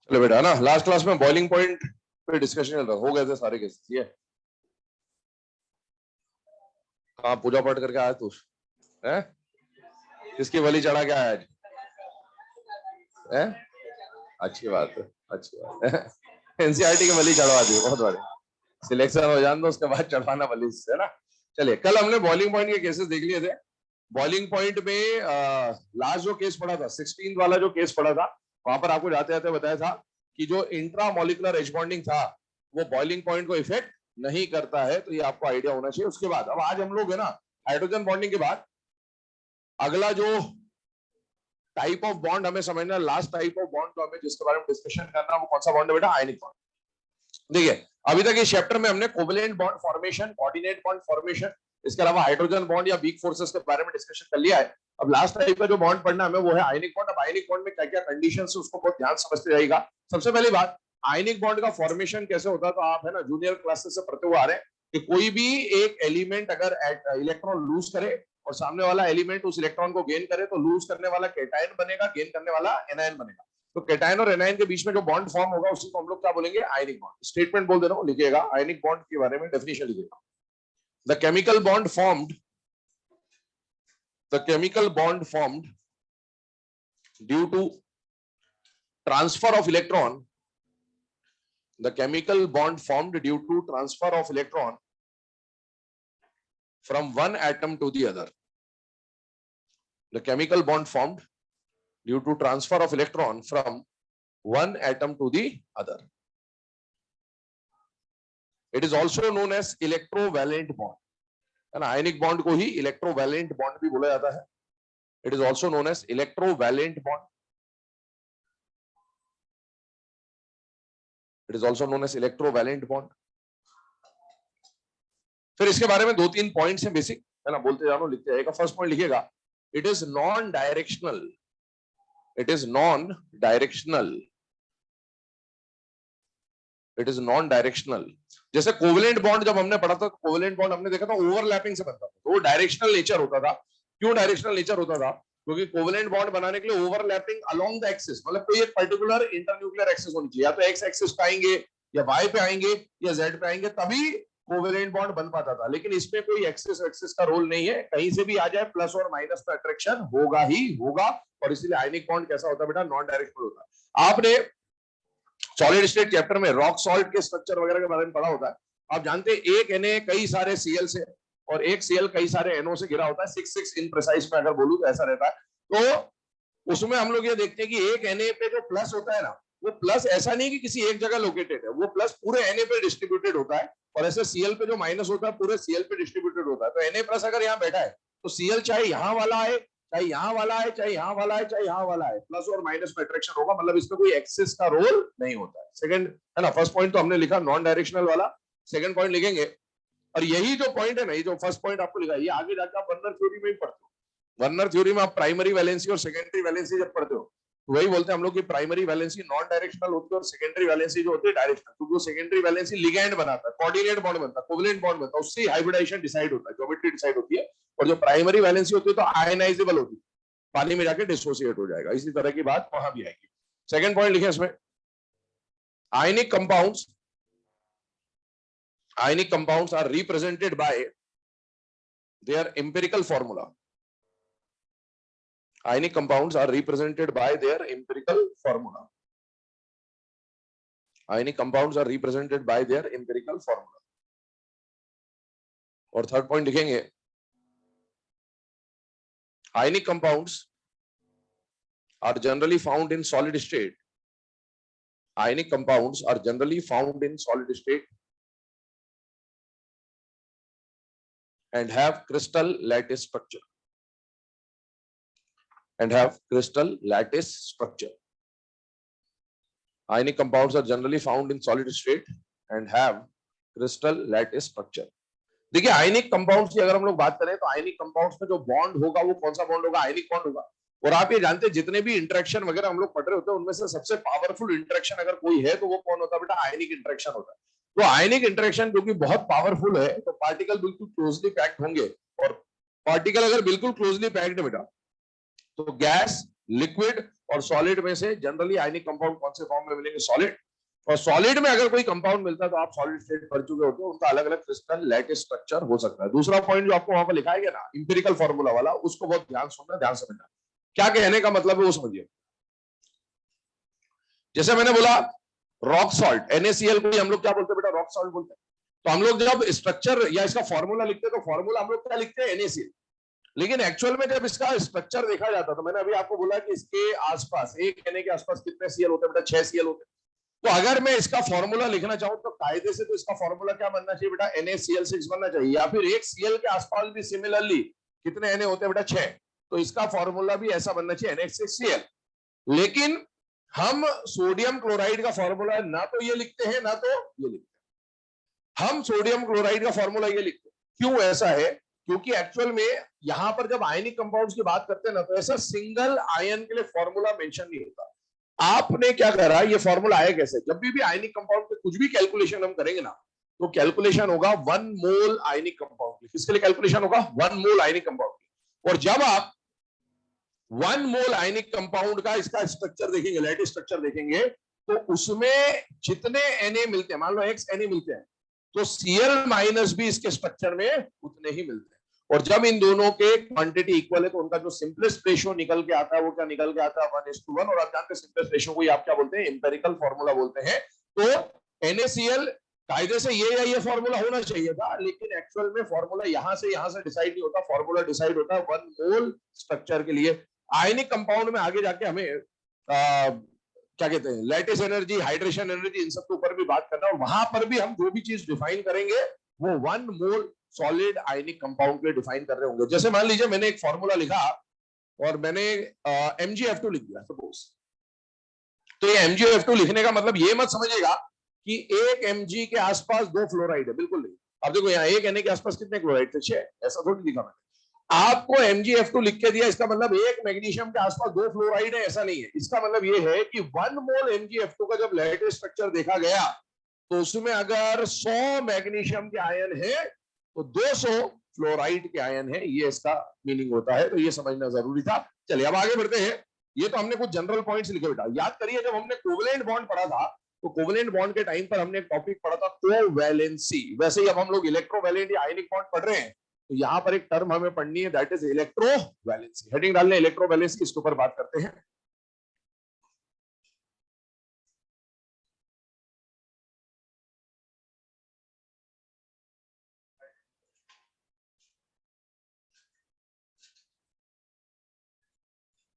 चलो बेटा ना, लास्ट क्लास में बॉइलिंग पॉइंट पे डिस्कशन चल रहा, हो गए थे सारे केसेस। ये कहाँ पूजा पाठ करके आया तू है? किसकी बलि चढ़ा के आया आज है? अच्छी बात है, अच्छी बात है। एनसीईआरटी की बलि चढ़वा दी, बहुत बढ़िया। सिलेक्शन हो जाने दो, उसके बाद चढ़वाना बलि है ना। चलिए, कल हमने बॉइलिंग पॉइंट के केसेस देख लिए थे। बॉइलिंग पॉइंट में लास्ट जो केस पढ़ा था, 16 वाला जो केस पढ़ा था, वहां पर आपको जाते जाते बताया था कि जो इंट्रामोलिकुलर एज बॉन्डिंग था वो बॉइलिंग पॉइंट को इफेक्ट नहीं करता है। तो ये आपको आइडिया होना चाहिए। उसके बाद अब आज हम लोग है ना, हाइड्रोजन बॉन्डिंग के बाद अगला जो टाइप ऑफ बॉन्ड हमें समझना, लास्ट टाइप ऑफ बॉन्ड तो हमें जिसके बारे में डिस्कशन करना, वो कौन सा बॉन्ड है बेटा? Ionic bond. देखिए, अभी तक इस चैप्टर में हमने covalent bond formation, coordinate bond formation, इसके अलावा हाइड्रोजन बॉन्ड या वीक फोर्सेस के बारे में डिस्कशन कर लिया है। अब लास्ट टाइप का जो बॉन्ड पढ़ना हमें वो है आयनिक बॉन्ड। अब आयनिक बॉन्ड में क्या क्या कंडीशंस है उसको बहुत ध्यान समझते जाइएगा। सबसे पहली बात, आयनिक बॉन्ड का फॉर्मेशन कैसे होता है, तो आप है ना जूनियर क्लासेस से पढ़ते हुए आ रहे हैं कि कोई भी एक एलिमेंट अगर इलेक्ट्रॉन लूज करे और सामने वाला एलिमेंट उस इलेक्ट्रॉन को गेन करे तो लूज करने वाला कैटायन बनेगा, गेन करने वाला एनायन बनेगा। तो कैटायन और एनायन के बीच में जो बॉन्ड फॉर्म होगा उसी को हम लोग क्या बोलेंगे? Ionic bond. स्टेटमेंट बोल दे रहा हूं, लिखिएगा आयनिक बॉन्ड के बारे में डेफिनेशन लिखिएगा। The chemical bond formed, the chemical bond formed due to transfer of electron, the chemical bond formed due to transfer of electron from one atom to the other, the chemical bond formed due to transfer of electron from one atom to the other, it is also known as electrovalent bond, है ना। Ionic bond को ही electrovalent bond भी बोला जाता है। It is also known as electrovalent bond, it is also known as electrovalent bond. फिर इसके बारे में दो तीन पॉइंट्स हैं बेसिक, है ना, बोलते जानो, लिखते जाएगा। फर्स्ट पॉइंट लिखिएगा, it is non directional, it is non directional, it is non directional. जैसे कोवेलेंट बॉन्ड जब हमने पढ़ा था, कोवेलेंट बॉन्ड हमने देखा था ओवरलैपिंग से बनता था, तो वो डायरेक्शनल नेचर होता था। क्यों डायरेक्शनल नेचर होता था? क्योंकि कोवेलेंट बॉन्ड बनाने के लिए ओवरलैपिंग अलोंग द एक्सिस, मतलब कोई एक पर्टिकुलर इंटरन्यूक्लियर एक्सिस होनी चाहिए, या तो एक्स एक्सिस पे आएंगे या वाई पे आएंगे या जेड पे आएंगे, तभी कोवेलेंट बॉन्ड बन पाता था। लेकिन इसमें कोई एक्सिस एक्सिस का रोल नहीं है, कहीं से भी आ जाए प्लस और माइनस पे अट्रैक्शन होगा ही होगा। और इसीलिए आयनिक बॉन्ड कैसा होता है बेटा? नॉन डायरेक्शनल होता है। आपने सॉलिड स्टेट चैप्टर में रॉक सॉल्ट के स्ट्रक्चर वगैरह के बारे में पढ़ा होता है। आप जानते हैं एक Na कई सारे Cl से और एक Cl कई सारे NO से घिरा होता है। 6 इन प्रिसाइज में अगर बोलूं तो ऐसा रहता है। तो उसमें हम लोग ये देखते हैं कि एक Na पे जो प्लस होता है ना, वो प्लस ऐसा नहीं कि किसी एक जगह लोकेटेड है, वो प्लस पूरे Na पे डिस्ट्रीब्यूटेड होता है। और ऐसे Cl पे जो माइनस होता है पूरे Cl पे डिस्ट्रीब्यूटेड होता है। तो Na प्लस अगर यहाँ बैठा है तो Cl चाहे यहाँ वाला है, चाहे यहाँ वाला है, चाहे यहाँ वाला है, चाहे यहाँ वाला है, प्लस और माइनस में अट्रैक्शन होगा, मतलब इसमें कोई एक्सिस का रोल नहीं होता है। सेकंड है ना, फर्स्ट पॉइंट तो हमने लिखा नॉन डायरेक्शनल वाला। सेकंड पॉइंट लिखेंगे, और यही जो पॉइंट है ना, ये जो फर्स्ट पॉइंट आपको लिखा है, ये आगे जाकर आप वर्नर थ्योरी में ही पढ़ते हो। वर्नर थ्योरी में आप प्राइमरी वैलेंसी और सेकेंडरी वैलेंसी जब पढ़ते हो तो वही बोलते हैं हम लोग की प्राइमरी वैलेंसी नॉन डायरेक्शनल होती है और सेकेंडरी वैलेंसी जो होती है डायरेक्शनल, क्योंकि वो सेकेंडरी वैलेंसी लिगैंड बनाता है, कोऑर्डिनेट बॉन्ड बनता है, कोवेलेंट बॉन्ड बनता है, उससे हाइब्रिडाइजेशन डिसाइड होता है, ज्योमेट्री डिसाइड होती है। और जो प्राइमरी वैलेंसी होती है तो आयनाइजेबल होती है, पानी में जाके डिसोसिएट हो जाएगा। इसी तरह की बात वहां भी आएगी। सेकंड पॉइंट लिखे इसमें, ionic compounds are represented by their empirical formula. Ionic compounds are represented by their empirical formula. Ionic compounds are represented by their empirical formula. और थर्ड पॉइंट लिखेंगे, ionic compounds are generally found in solid state. Ionic compounds are generally found in solid state and have crystal lattice structure. Ionic compounds are generally found in solid state and have crystal lattice structure. देखिए ionic compounds की अगर हम लोग बात करें तो ionic compounds में जो बॉन्ड होगा वो कौन सा बॉन्ड होगा, आयनिक बॉन्ड होगा। और आप ये जानते हैं जितने भी इंटरेक्शन वगैरह हम लोग पढ़ रहे होते हैं उनमें से सबसे पावरफुल इंटरेक्शन अगर कोई है तो वो कौन होता है बेटा, आयनिक इंटरेक्शन होता है। तो आयनिक इंटरेक्शन क्योंकि बहुत पावरफुल है तो पार्टिकल बिल्कुल क्लोजली पैक्ड होंगे, और पार्टिकल अगर बिल्कुल क्लोजली पैक्ड है बेटा तो गैस, लिक्विड और सॉलिड में से जनरली आयनिक कंपाउंड कौन से फॉर्म में मिलेंगे, सॉलिड। और सॉलिड में अगर कोई कंपाउंड मिलता है तो आप सॉलिड स्टेट पढ़ चुके होते हैं, उनका अलग अलग क्रिस्टल लैटिस स्ट्रक्चर हो सकता है। दूसरा पॉइंट जो आपको वहां पर लिखा गया ना इंपेरिकल फॉर्मूला वाला, उसको बहुत ध्यान सुनना, ध्यान समझना क्या कहने का मतलब है वो समझिए। जैसे मैंने बोला रॉक सॉल्ट NaCl को हम लोग क्या बोलते हैं बेटा, रॉक सॉल्ट बोलते हैं। तो हम लोग जब स्ट्रक्चर या इसका फॉर्मूला लिखते हैं तो फॉर्मूला हम लोग क्या लिखते हैं, NaCl। लेकिन एक्चुअल में जब इसका स्ट्रक्चर देखा जाता तो मैंने अभी आपको बोला कि इसके आसपास एक Na के आसपास कितने Cl होते हैं बेटा, 6 Cl होते हैं। तो अगर मैं इसका फॉर्मूला लिखना चाहूं तो कायदे से तो इसका फॉर्मूला क्या बनना चाहिए बेटा, NaCl6 बनना चाहिए, या फिर एक Cl के आसपास भी सिमिलरली कितने Na होते हैं बेटा, 6। तो इसका फॉर्मूला भी ऐसा बनना चाहिए NH6Cl। लेकिन हम सोडियम क्लोराइड का फॉर्मूला ना तो ये लिखते हैं ना तो ये लिखते हैं, हम सोडियम क्लोराइड का फॉर्मूला ये लिखते हैं। क्यों ऐसा है, क्योंकि एक्चुअल में यहां पर जब आयनिक कंपाउंड्स की बात करते हैं ना तो ऐसा सिंगल आयन के लिए फॉर्मूला मेंशन नहीं होता। आपने क्या करा, ये फॉर्मूला आया कैसे, जब भी आयनिक कंपाउंड पे कुछ भी कैलकुलेशन हम करेंगे ना तो कैलकुलेशन होगा 1 मोल आयनिक कंपाउंड की। किसके लिए कैलकुलेशन होगा, 1 मोल आयनिक कंपाउंड की। और जब आप 1 मोल आयनिक कंपाउंड का इसका स्ट्रक्चर देखेंगे, लैटिस स्ट्रक्चर देखेंगे, तो उसमें जितने Na मिलते हैं, मान लो x Na मिलते हैं, तो Cl माइनस भी इसके स्ट्रक्चर में उतने ही मिलते हैं। और जब इन दोनों के क्वांटिटी इक्वल है तो उनका जो सिंपलेस्ट रेशियो निकल के आता है वो क्या निकल के आता है, 1:1। और आप जानते हैं सिंपलेस्ट रेशियो को आप क्या बोलते हैं, एम्पेरिकल फॉर्मूला बोलते हैं। तो NaCl कायदे से ये या ये फॉर्मूला होना चाहिए था, लेकिन एक्चुअल में फॉर्मूला यहां से डिसाइड नहीं होता, फॉर्मूला डिसाइड होता है 1 मोल स्ट्रक्चर के लिए। आयनिक कंपाउंड में आगे जाके हमें क्या कहते हैं, लैटिस एनर्जी, हाइड्रेशन एनर्जी, इन सब के ऊपर भी बात करना, और वहां पर भी हम जो भी चीज डिफाइन करेंगे वो 1 मोल सॉलिड आयनिक कंपाउंड के लिए डिफाइन कर रहे होंगे। जैसे मान लीजिए मैंने एक फॉर्मूला लिखा और मैंने MgF2 लिख दिया सपोज, तो ये MgF2 लिखने का मतलब ये मत समझिएगा कि एक Mg के आसपास 2 फ्लोराइड है, बिल्कुल नहीं। अब देखो यहाँ एक Na के आसपास कितने क्लोराइड थे, 6, ऐसा थोड़ी लिखा मैंने। आपको MgF2 लिख के दिया, इसका मतलब एक मैग्नीशियम के आसपास 2 फ्लोराइड है, ऐसा नहीं है। इसका मतलब ये है कि 1 मोल MgF2 का जब लैटिस स्ट्रक्चर देखा गया तो उसमें अगर 100 मैग्नीशियम के आयन है तो 200 फ्लोराइड के आयन है, ये इसका मीनिंग होता है। तो ये समझना जरूरी था। चलिए अब आगे बढ़ते हैं। ये तो हमने कुछ जनरल पॉइंट्स लिखे बेटा। याद करिए जब हमने कोवेलेंट बॉन्ड पढ़ा था तो कोवेलेंट बॉन्ड के टाइम पर हमने एक टॉपिक पढ़ा था कोवैलेंसी। वैसे ही अब हम लोग इलेक्ट्रोवैलेंट या आयनिक बॉन्ड पढ़ रहे हैं तो यहाँ पर एक टर्म हमें पढ़नी है, दैट इज इलेक्ट्रोवैलेंसी। हेडिंग डालने इलेक्ट्रोवैलेंसी, इसके ऊपर बात करते हैं।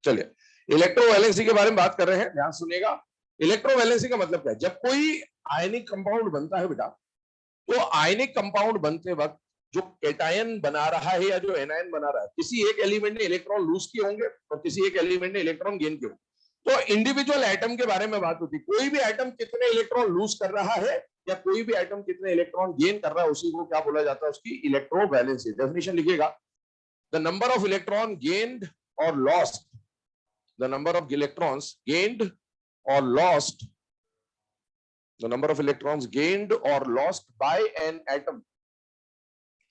चलिए इलेक्ट्रोवैलेंसी के बारे में बात कर रहे हैं, ध्यान सुनिएगा। इलेक्ट्रोवैलेंसी का मतलब क्या है, जब कोई आयनिक कंपाउंड बनता है बेटा तो आयनिक कंपाउंड बनते वक्त जो केटायन बना रहा है या जो एनायन बना रहा है, किसी एक एलिमेंट ने इलेक्ट्रॉन लूज किए होंगे और किसी एक एलिमेंट ने इलेक्ट्रॉन गेन किए होंगे। तो इंडिविजुअल एटम के बारे में बात होती, कोई भी एटम कितने इलेक्ट्रॉन लूज कर रहा है या कोई भी एटम कितने इलेक्ट्रॉन गेन कर रहा है, उसी को क्या बोला जाता है, उसकी इलेक्ट्रोवैलेंसी। डेफिनेशन लिखिएगा, the number of electron gained और lost, the number of electrons gained or lost, the number of electrons gained or lost by an atom,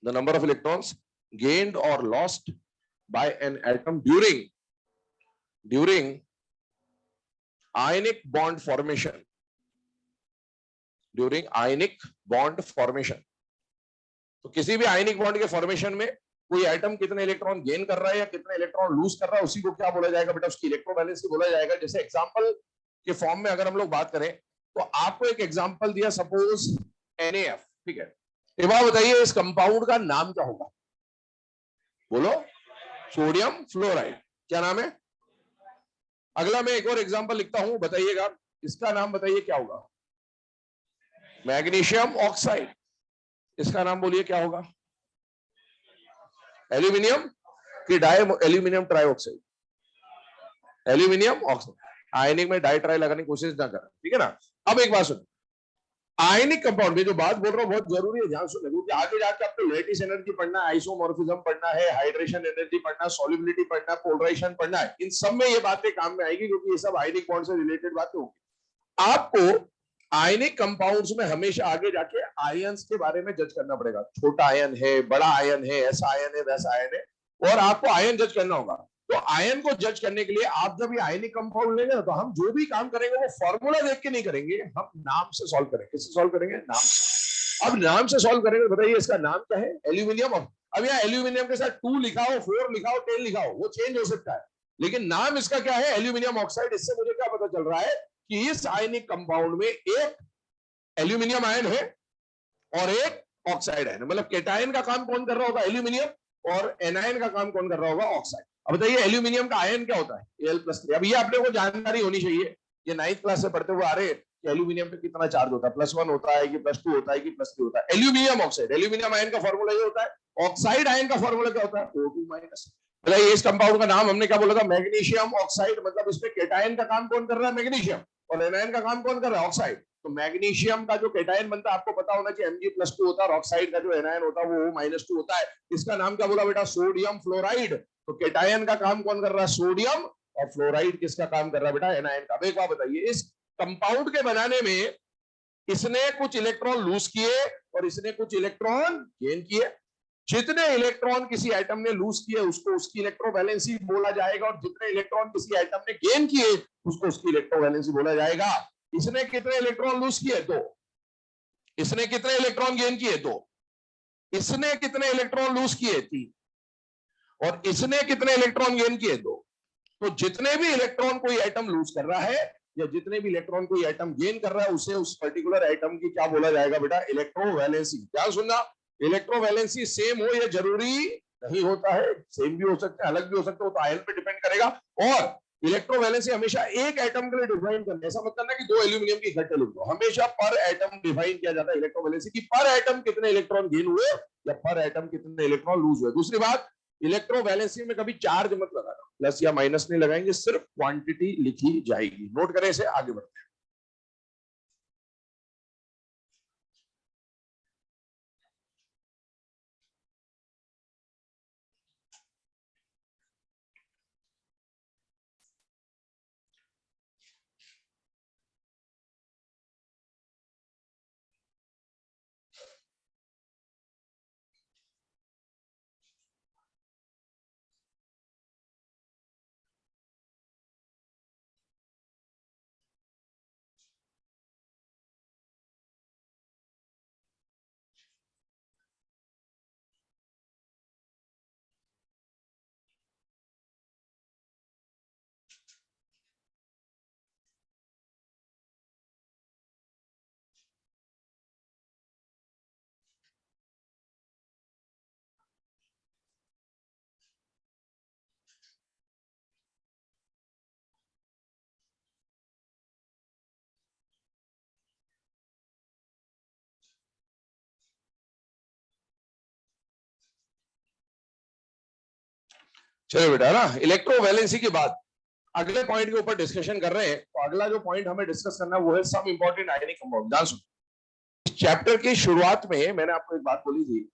the number of electrons gained or lost by an atom during ionic bond formation, during ionic bond formation। तो किसी भी ionic bond के formation में कोई atom कितने electron gain कर रहा है या कितने इलेक्ट्रॉन लूज कर रहा है, उसी को क्या बोला जाएगा बेटा, उसकी इलेक्ट्रोवैलेंसी बोला जाएगा। जैसे एग्जांपल के फॉर्म में अगर हम लोग बात करें तो आपको एक एग्जांपल दिया, सपोज NaF, ठीक है। एक बार बताइए इस कंपाउंड का नाम क्या होगा, बोलो, सोडियम फ्लोराइड। क्या नाम है? अगला मैं एक और एग्जांपल लिखता हूं, बताइएगा इसका नाम बताइए क्या होगा, मैग्नीशियम ऑक्साइड। इसका नाम बोलिए क्या होगा, एल्यूमिनियम की di, aluminium trioxide, aluminium oxide. Ionic में डाई ट्राई लगाने की कोशिश ना करें, ठीक है ना। अब एक बात सुनो, आयनिक कंपाउंड में जो बात बोल रहा हूँ बहुत जरूरी है, ध्यान सुनने, क्योंकि आगे जाके आपको लैटिस एनर्जी पढ़ना है, आइसोमॉर्फिज्म पढ़ना है, हाइड्रेशन एनर्जी पढ़ना है, सॉल्युबिलिटी पढ़ना है, पोलराइजेशन पढ़ना है, इन सब में ये बातें काम में आएगी, क्योंकि ये सब आयनिक बॉन्ड से रिलेटेड बातें होगी। आपको आयनिक कंपाउंड्स में हमेशा आगे जाके आयंस के बारे में जज करना पड़ेगा, छोटा आयन है, बड़ा आयन है, ऐसा आयन है, वैसा आयन है, और आपको आयन जज करना होगा। तो आयन को जज करने के लिए आप जब ये आयनिक कंपाउंड लेंगे तो हम जो भी काम करेंगे वो फॉर्मूला देख के नहीं करेंगे, हम नाम से सॉल्व करेंगे। किससे सॉल्व करेंगे? नाम से। अब नाम से सॉल्व करेंगे, बताइए इसका नाम क्या है? एल्यूमिनियम। अब यहाँ एल्यूमिनियम के साथ 2 लिखा हो, 4 लिखा हो, 10 लिखा हो, वो चेंज हो सकता है, लेकिन नाम इसका क्या है? Aluminium oxide. इससे मुझे क्या पता चल रहा है कि इस आयनिक कंपाउंड में एक एल्यूमिनियम आयन है और एक ऑक्साइड आयन, मतलब केटायन का काम कौन कर रहा होगा? एल्यूमिनियम, और एनायन का काम कौन कर रहा होगा? ऑक्साइड। अब बताइए एल्यूमिनियम का आयन क्या होता है? Al+3। अब ये आपने को जानकारी होनी चाहिए, ये 9th क्लास से पढ़ते हुए आ रहे हैं कि एल्यूमिनियम पे कितना चार्ज होता है, +1 होता है कि +2 होता है कि +3 होता है? एल्यूमिनियम ऑक्साइड, एल्यूमिनियम आयन का फॉर्मूला ये होता है। ऑक्साइड आयन का फॉर्मूला क्या होता है? O2-। बताइए इस कंपाउंड का नाम हमने क्या बोला था? Magnesium oxide. मतलब इसमें केटायन का काम कौन कर रहा है? मैग्नीशियम। और एनायन का काम कौन कर रहा है? ऑक्साइड। तो मैग्नीशियम का जो केटायन बनता है आपको पता होना चाहिए Mg+2 होता है, और ऑक्साइड का जो एनायन होता है वो O-2 होता है। इसका नाम क्या बोला बेटा? Sodium fluoride. तो केटायन का काम कौन कर रहा है? सोडियम। और फ्लोराइड किसका काम कर रहा है बेटा? एनायन का। अब एक बात बताइए, इस कंपाउंड के बनाने में इसने कुछ इलेक्ट्रॉन लूज किए और इसने कुछ इलेक्ट्रॉन गेन किए। जितने इलेक्ट्रॉन किसी एटम ने लूज किए उसको उसकी इलेक्ट्रोवैलेंसी बोला जाएगा, और जितने इलेक्ट्रॉन किसी एटम ने गेन किए उसको उसकी इलेक्ट्रोवैलेंसी बोला जाएगा। इसने कितने इलेक्ट्रॉन लूज किए? 2। इसने कितने इलेक्ट्रॉन गेन किए? 2। इसने कितने इलेक्ट्रॉन लूज किए? 3। और इसने कितने इलेक्ट्रॉन गेन किए? 2। तो जितने भी इलेक्ट्रॉन कोई एटम लूज कर रहा है या जितने भी इलेक्ट्रॉन कोई एटम गेन कर रहा है उसे उस पर्टिकुलर एटम की क्या बोला जाएगा बेटा? इलेक्ट्रोवैलेंसी। क्या सुनना? इलेक्ट्रोवैलेंसी सेम हो ये जरूरी नहीं होता है, सेम भी हो सकता है, अलग भी हो सकता है, तो आयन पे डिपेंड करेगा। और इलेक्ट्रोवैलेंसी हमेशा एक एटम के लिए डिफाइन करना, ऐसा मत करना कि 2 एल्यूमिनियम की इकट्ठे लिख दो। हमेशा पर एटम डिफाइन किया जाता है इलेक्ट्रोवैलेंसी की, पर एटम कितने इलेक्ट्रॉन गेन हुए या पर एटम कितने इलेक्ट्रॉन लूज हुए। दूसरी बात, इलेक्ट्रोवैलेंसी में कभी चार्ज मत लगाना, प्लस या माइनस नहीं लगाएंगे, सिर्फ क्वांटिटी लिखी जाएगी। नोट करें इसे, आगे बढ़ते हैं। चलो बेटा ना, इलेक्ट्रोवैलेंसी के बाद अगले पॉइंट के ऊपर डिस्कशन कर रहे हैं। तो अगला जो पॉइंट हमें डिस्कस करना है वो है सम इंपॉर्टेंट आयनिक कंपाउंड। ध्यान सुनो, इस चैप्टर की शुरुआत में मैंने आपको एक बात बोली थी,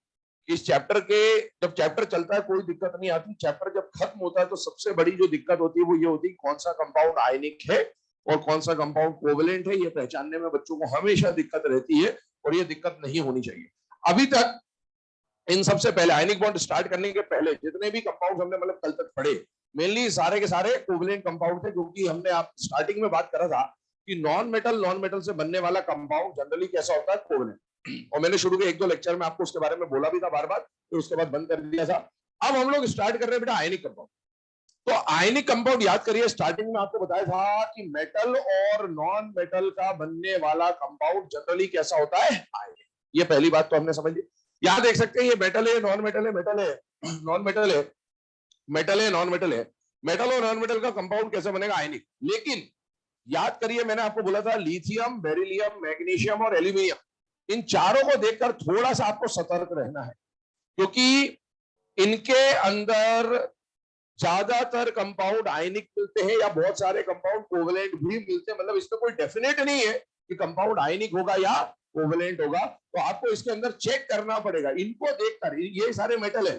इस चैप्टर के जब चैप्टर चलता है कोई दिक्कत नहीं आती, चैप्टर जब खत्म होता है तो सबसे बड़ी जो दिक्कत होती है वो ये होती है कौन सा कंपाउंड आयनिक है और कौन सा कंपाउंड कोवेलेंट है। ये पहचानने में बच्चों को हमेशा दिक्कत रहती है, और ये दिक्कत नहीं होनी चाहिए। अभी तक इन सबसे पहले आयनिक बॉन्ड स्टार्ट करने के पहले जितने भी कंपाउंड हमने मतलब कल तक पढ़े, मेनली सारे के सारे कोवेलेंट कंपाउंड थे, क्योंकि हमने आप स्टार्टिंग में बात करा था कि नॉन मेटल से बनने वाला कंपाउंड जनरली कैसा होता है? कोवेलेंट। और मैंने शुरू के 1-2 लेक्चर में आपको उसके बारे में बोला भी था बार बार, फिर उसके बाद बंद कर दिया था। अब हम लोग स्टार्ट कर रहे हैं बेटा आयनिक कंपाउंड। तो आयनिक कंपाउंड याद करिए, स्टार्टिंग में आपको बताया था कि मेटल और नॉन मेटल का बनने वाला कंपाउंड जनरली कैसा होता है? आयनिक। ये पहली बात तो हमने समझ ली। यहां देख सकते हैं ये मेटल है, नॉन मेटल है, मेटल है, नॉन मेटल है, मेटल है, नॉन मेटल है। मेटल और नॉन मेटल का कंपाउंड कैसे बनेगा? आयनिक। लेकिन याद करिए मैंने आपको बोला था लिथियम, बेरिलियम, मैग्नीशियम और एल्यूमिनियम, इन चारों को देखकर थोड़ा सा आपको सतर्क रहना है, क्योंकि इनके अंदर ज्यादातर कंपाउंड आयनिक मिलते हैं या बहुत सारे कंपाउंड कोवेलेंट भी मिलते हैं। मतलब इसमें कोई डेफिनेट नहीं है कि कंपाउंड आयनिक होगा या कोवेलेंट होगा। तो आपको इसके अंदर चेक करना पड़ेगा, इनको देखकर। ये सारे मेटल है,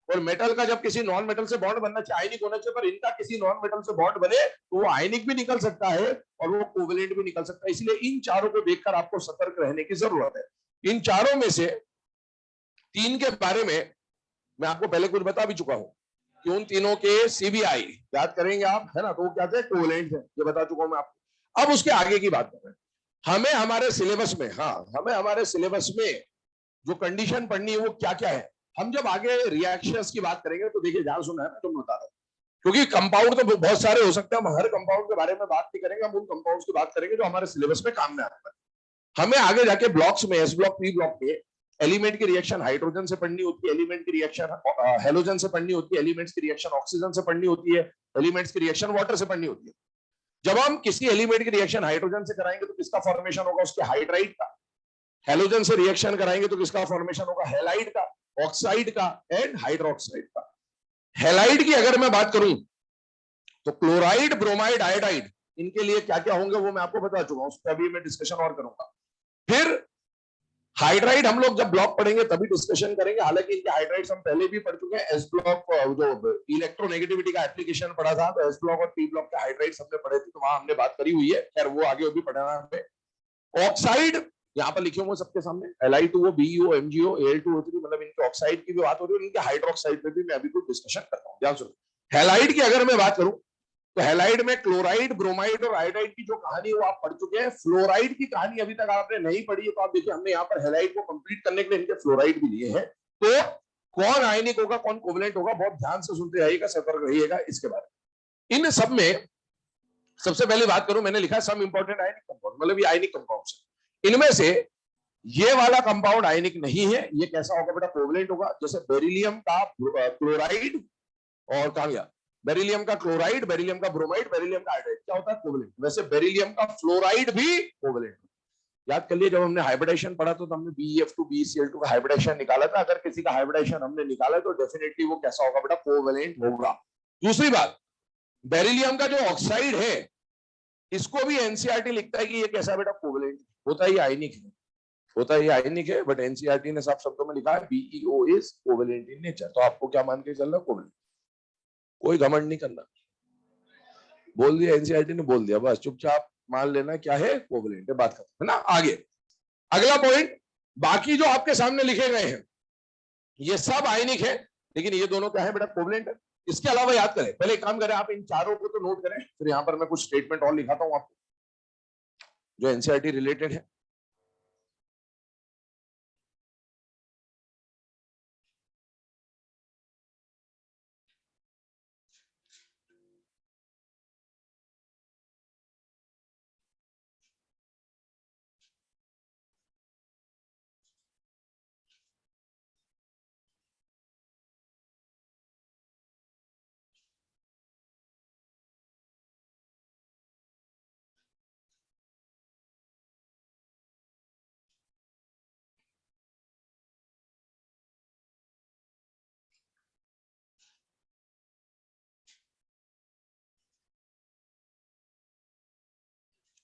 और मेटल का जब किसी नॉन मेटल से बॉन्ड बनना चाहिए आयनिक होना चाहिए, पर इनका किसी नॉन मेटल से बॉन्ड बने तो वो आयनिक भी निकल सकता है और वो कोवेलेंट भी निकल सकता है। इसलिए इन चारों को देखकर आपको सतर्क रहने की जरूरत है। इन चारों में से 3 के बारे में मैं आपको पहले कुछ बता भी चुका हूं कि उन तीनों के सीबीआई याद करेंगे आप, है ना, तो वो क्या थे, कोवेलेंट है, ये बता चुका हूं मैं आपको। अब उसके आगे की बात कर रहे हैं। हमें हमारे सिलेबस में, हाँ, हमें हमारे सिलेबस में जो कंडीशन पढ़नी है वो क्या क्या है। हम जब आगे रिएक्शंस की बात करेंगे तो देखिए, ध्यान सुनना है, मैं तुम बता रहा हूं, क्योंकि कंपाउंड तो बहुत सारे हो सकते हैं, हम हर कंपाउंड के बारे में बात नहीं करेंगे, हम उन कंपाउंड्स की बात करेंगे जो हमारे सिलेबस में काम में आते हैं। हमें आगे जाके ब्लॉक्स में, एस ब्लॉक, पी ब्लॉक में एलिमेंट की रिएक्शन हाइड्रोजन से पढ़नी होती है, एलिमेंट की रिएक्शन हेलोजन से पढ़नी होती है, एलिमेंट्स की रिएक्शन ऑक्सीजन से पढ़नी होती है, एलिमेंट्स की रिएक्शन वाटर से पढ़नी होती है। जब हम किसी एलिमेंट की रिएक्शन हाइड्रोजन से कराएंगे तो किसका फॉर्मेशन होगा, उसके हाइड्राइड का। हेलोजन से रिएक्शन कराएंगे तो किसका फॉर्मेशन होगा, हैलाइड का, ऑक्साइड का एंड हाइड्रोक्साइड का। हैलाइड की अगर मैं बात करूं तो क्लोराइड, ब्रोमाइड, आयोडाइड, इनके लिए क्या क्या होंगे वो मैं आपको बता चुका हूं, उस पर अभी मैं डिस्कशन और करूंगा। फिर हाइड्राइड हम लोग जब ब्लॉक पढ़ेंगे तभी डिस्कशन करेंगे, हालांकि इनके हाइड्राइड्स हम पहले भी पढ़ चुके हैं। एस ब्लॉक जो इलेक्ट्रोनेगेटिविटी का एप्लीकेशन पढ़ा था, तो एस ब्लॉक और पी ब्लॉक के हाइड्राइड्स हमने पढ़े थे, तो वहां हमने बात करी हुई है, खैर वो आगे भी पढ़ना है हमें। ऑक्साइड यहाँ पर लिखे हुए सबके सामने, Li2O, BeO, MgO, Al2O3, मतलब इनके ऑक्साइड की भी बात हो रही है, इनके हाइड्रोक्साइड पे भी मैं अभी कुछ डिस्कशन करता हूँ, ध्यान सुनो। हैलाइड की अगर मैं बात करूं तो हैलाइड में क्लोराइड, ब्रोमाइड और आयोडाइड की जो कहानी है वो आप पढ़ चुके हैं। फ्लोराइड की कहानी अभी तक आपने नहीं पढ़ी है, तो आप देखिए हमने यहाँ पर हैलाइड को कंप्लीट करने के लिए इनके फ्लोराइड भी लिए हैं। तो कौन आयनिक होगा, कौन कोवेलेंट होगा, बहुत ध्यान से सुनते रहिएगा, सतर्क रहिएगा इसके बारे में। इन सब में सबसे पहले बात करूं, मैंने लिखा है सम इंपॉर्टेंट आयनिक कंपाउंड, मतलब ये आयनिक कंपाउंड्स है। इनमें से ये वाला कंपाउंड आयनिक नहीं है, ये कैसा होगा बेटा, कोवेलेंट होगा। जैसे बेरिलियम का क्लोराइड, और कहा गया बेरिलियम का क्लोराइड, बेरिलियम का ब्रोमाइड, बेरिलियम का आयोडाइड, क्या होता है, कोवेलेंट। वैसे बेरिलियम का फ्लोराइड भी कोवेलेंट। याद कर लिए, जब हमने हाइब्रिडेशन पढ़ा तो हमने BeF2 BeCl2 का हाइब्रिडेशन निकाला था। अगर किसी का हाइब्रिडेशन हमने निकाला तो डेफिनेटली वो कैसा होगा बेटा, कोवेलेंट होगा। दूसरी बात, बेरिलियम का जो ऑक्साइड है इसको भी एनसीईआरटी लिखता है कि ये कैसा बेटा, कोवेलेंट होता है, ये आयनिक है, होता है ये आयनिक है, बट एनसीईआरटी ने साफ शब्दों में लिखा है BeO is covalent in nature. तो आपको क्या मान के चलना, कोवेलेंट, कोई घमंड नहीं करना, बोल दिया एनसीईआरटी ने, बोल दिया, बस चुपचाप मान लेना क्या है, कोवेलेंट है, बात खत्म, है ना। आगे अगला पॉइंट, बाकी जो आपके सामने लिखे गए हैं ये सब आयनिक है, लेकिन ये दोनों क्या है बेटा, कोवेलेंट है। इसके अलावा याद करें, पहले काम करें, आप इन चारों को तो नोट करें, फिर यहां पर मैं कुछ स्टेटमेंट और लिखाता हूं आपको जो एनसीईआरटी रिलेटेड है।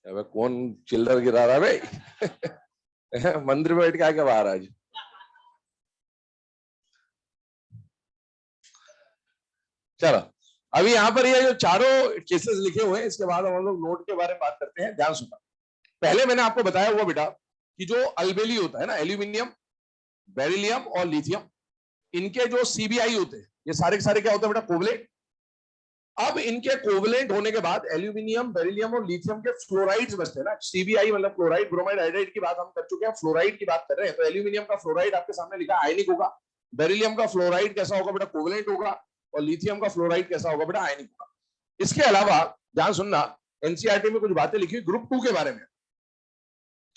अब कौन चिल्लर गिरा रहा है भाई मंदिर में बैठ के आके बाहर आज। चलो, अभी यहाँ पर ये जो चारों केसेस लिखे हुए हैं, इसके बाद हम लोग नोट के बारे में बात करते हैं, ध्यान सुना। पहले मैंने आपको बताया हुआ बेटा कि जो अल्बेली होता है ना, एल्यूमिनियम, बेरिलियम और लिथियम, इनके जो सीबीआई होते हैं ये सारे के सारे क्या होते हैं बेटा, कोवेलेंट। अब इनके कोवेलेंट होने के बाद एल्यूमिनियम, बेरिलियम और लिथियम के फ्लोराइड्स बचते हैं ना। सीबीआई मतलब क्लोराइड, ब्रोमाइड, आयोडाइड की बात हम कर चुके हैं, फ्लोराइड की बात कर रहे हैं। तो एल्यूमिनियम का फ्लोराइड आपके सामने लिखा आयनिक होगा, बेरिलियम का फ्लोराइड कैसा होगा बेटा, कोवेलेंट होगा, और लिथियम का फ्लोराइड कैसा होगा बेटा, आयनिक होगा। इसके अलावा ध्यान सुनना, एनसीईआरटी में कुछ बातें लिखी ग्रुप 2 के बारे में,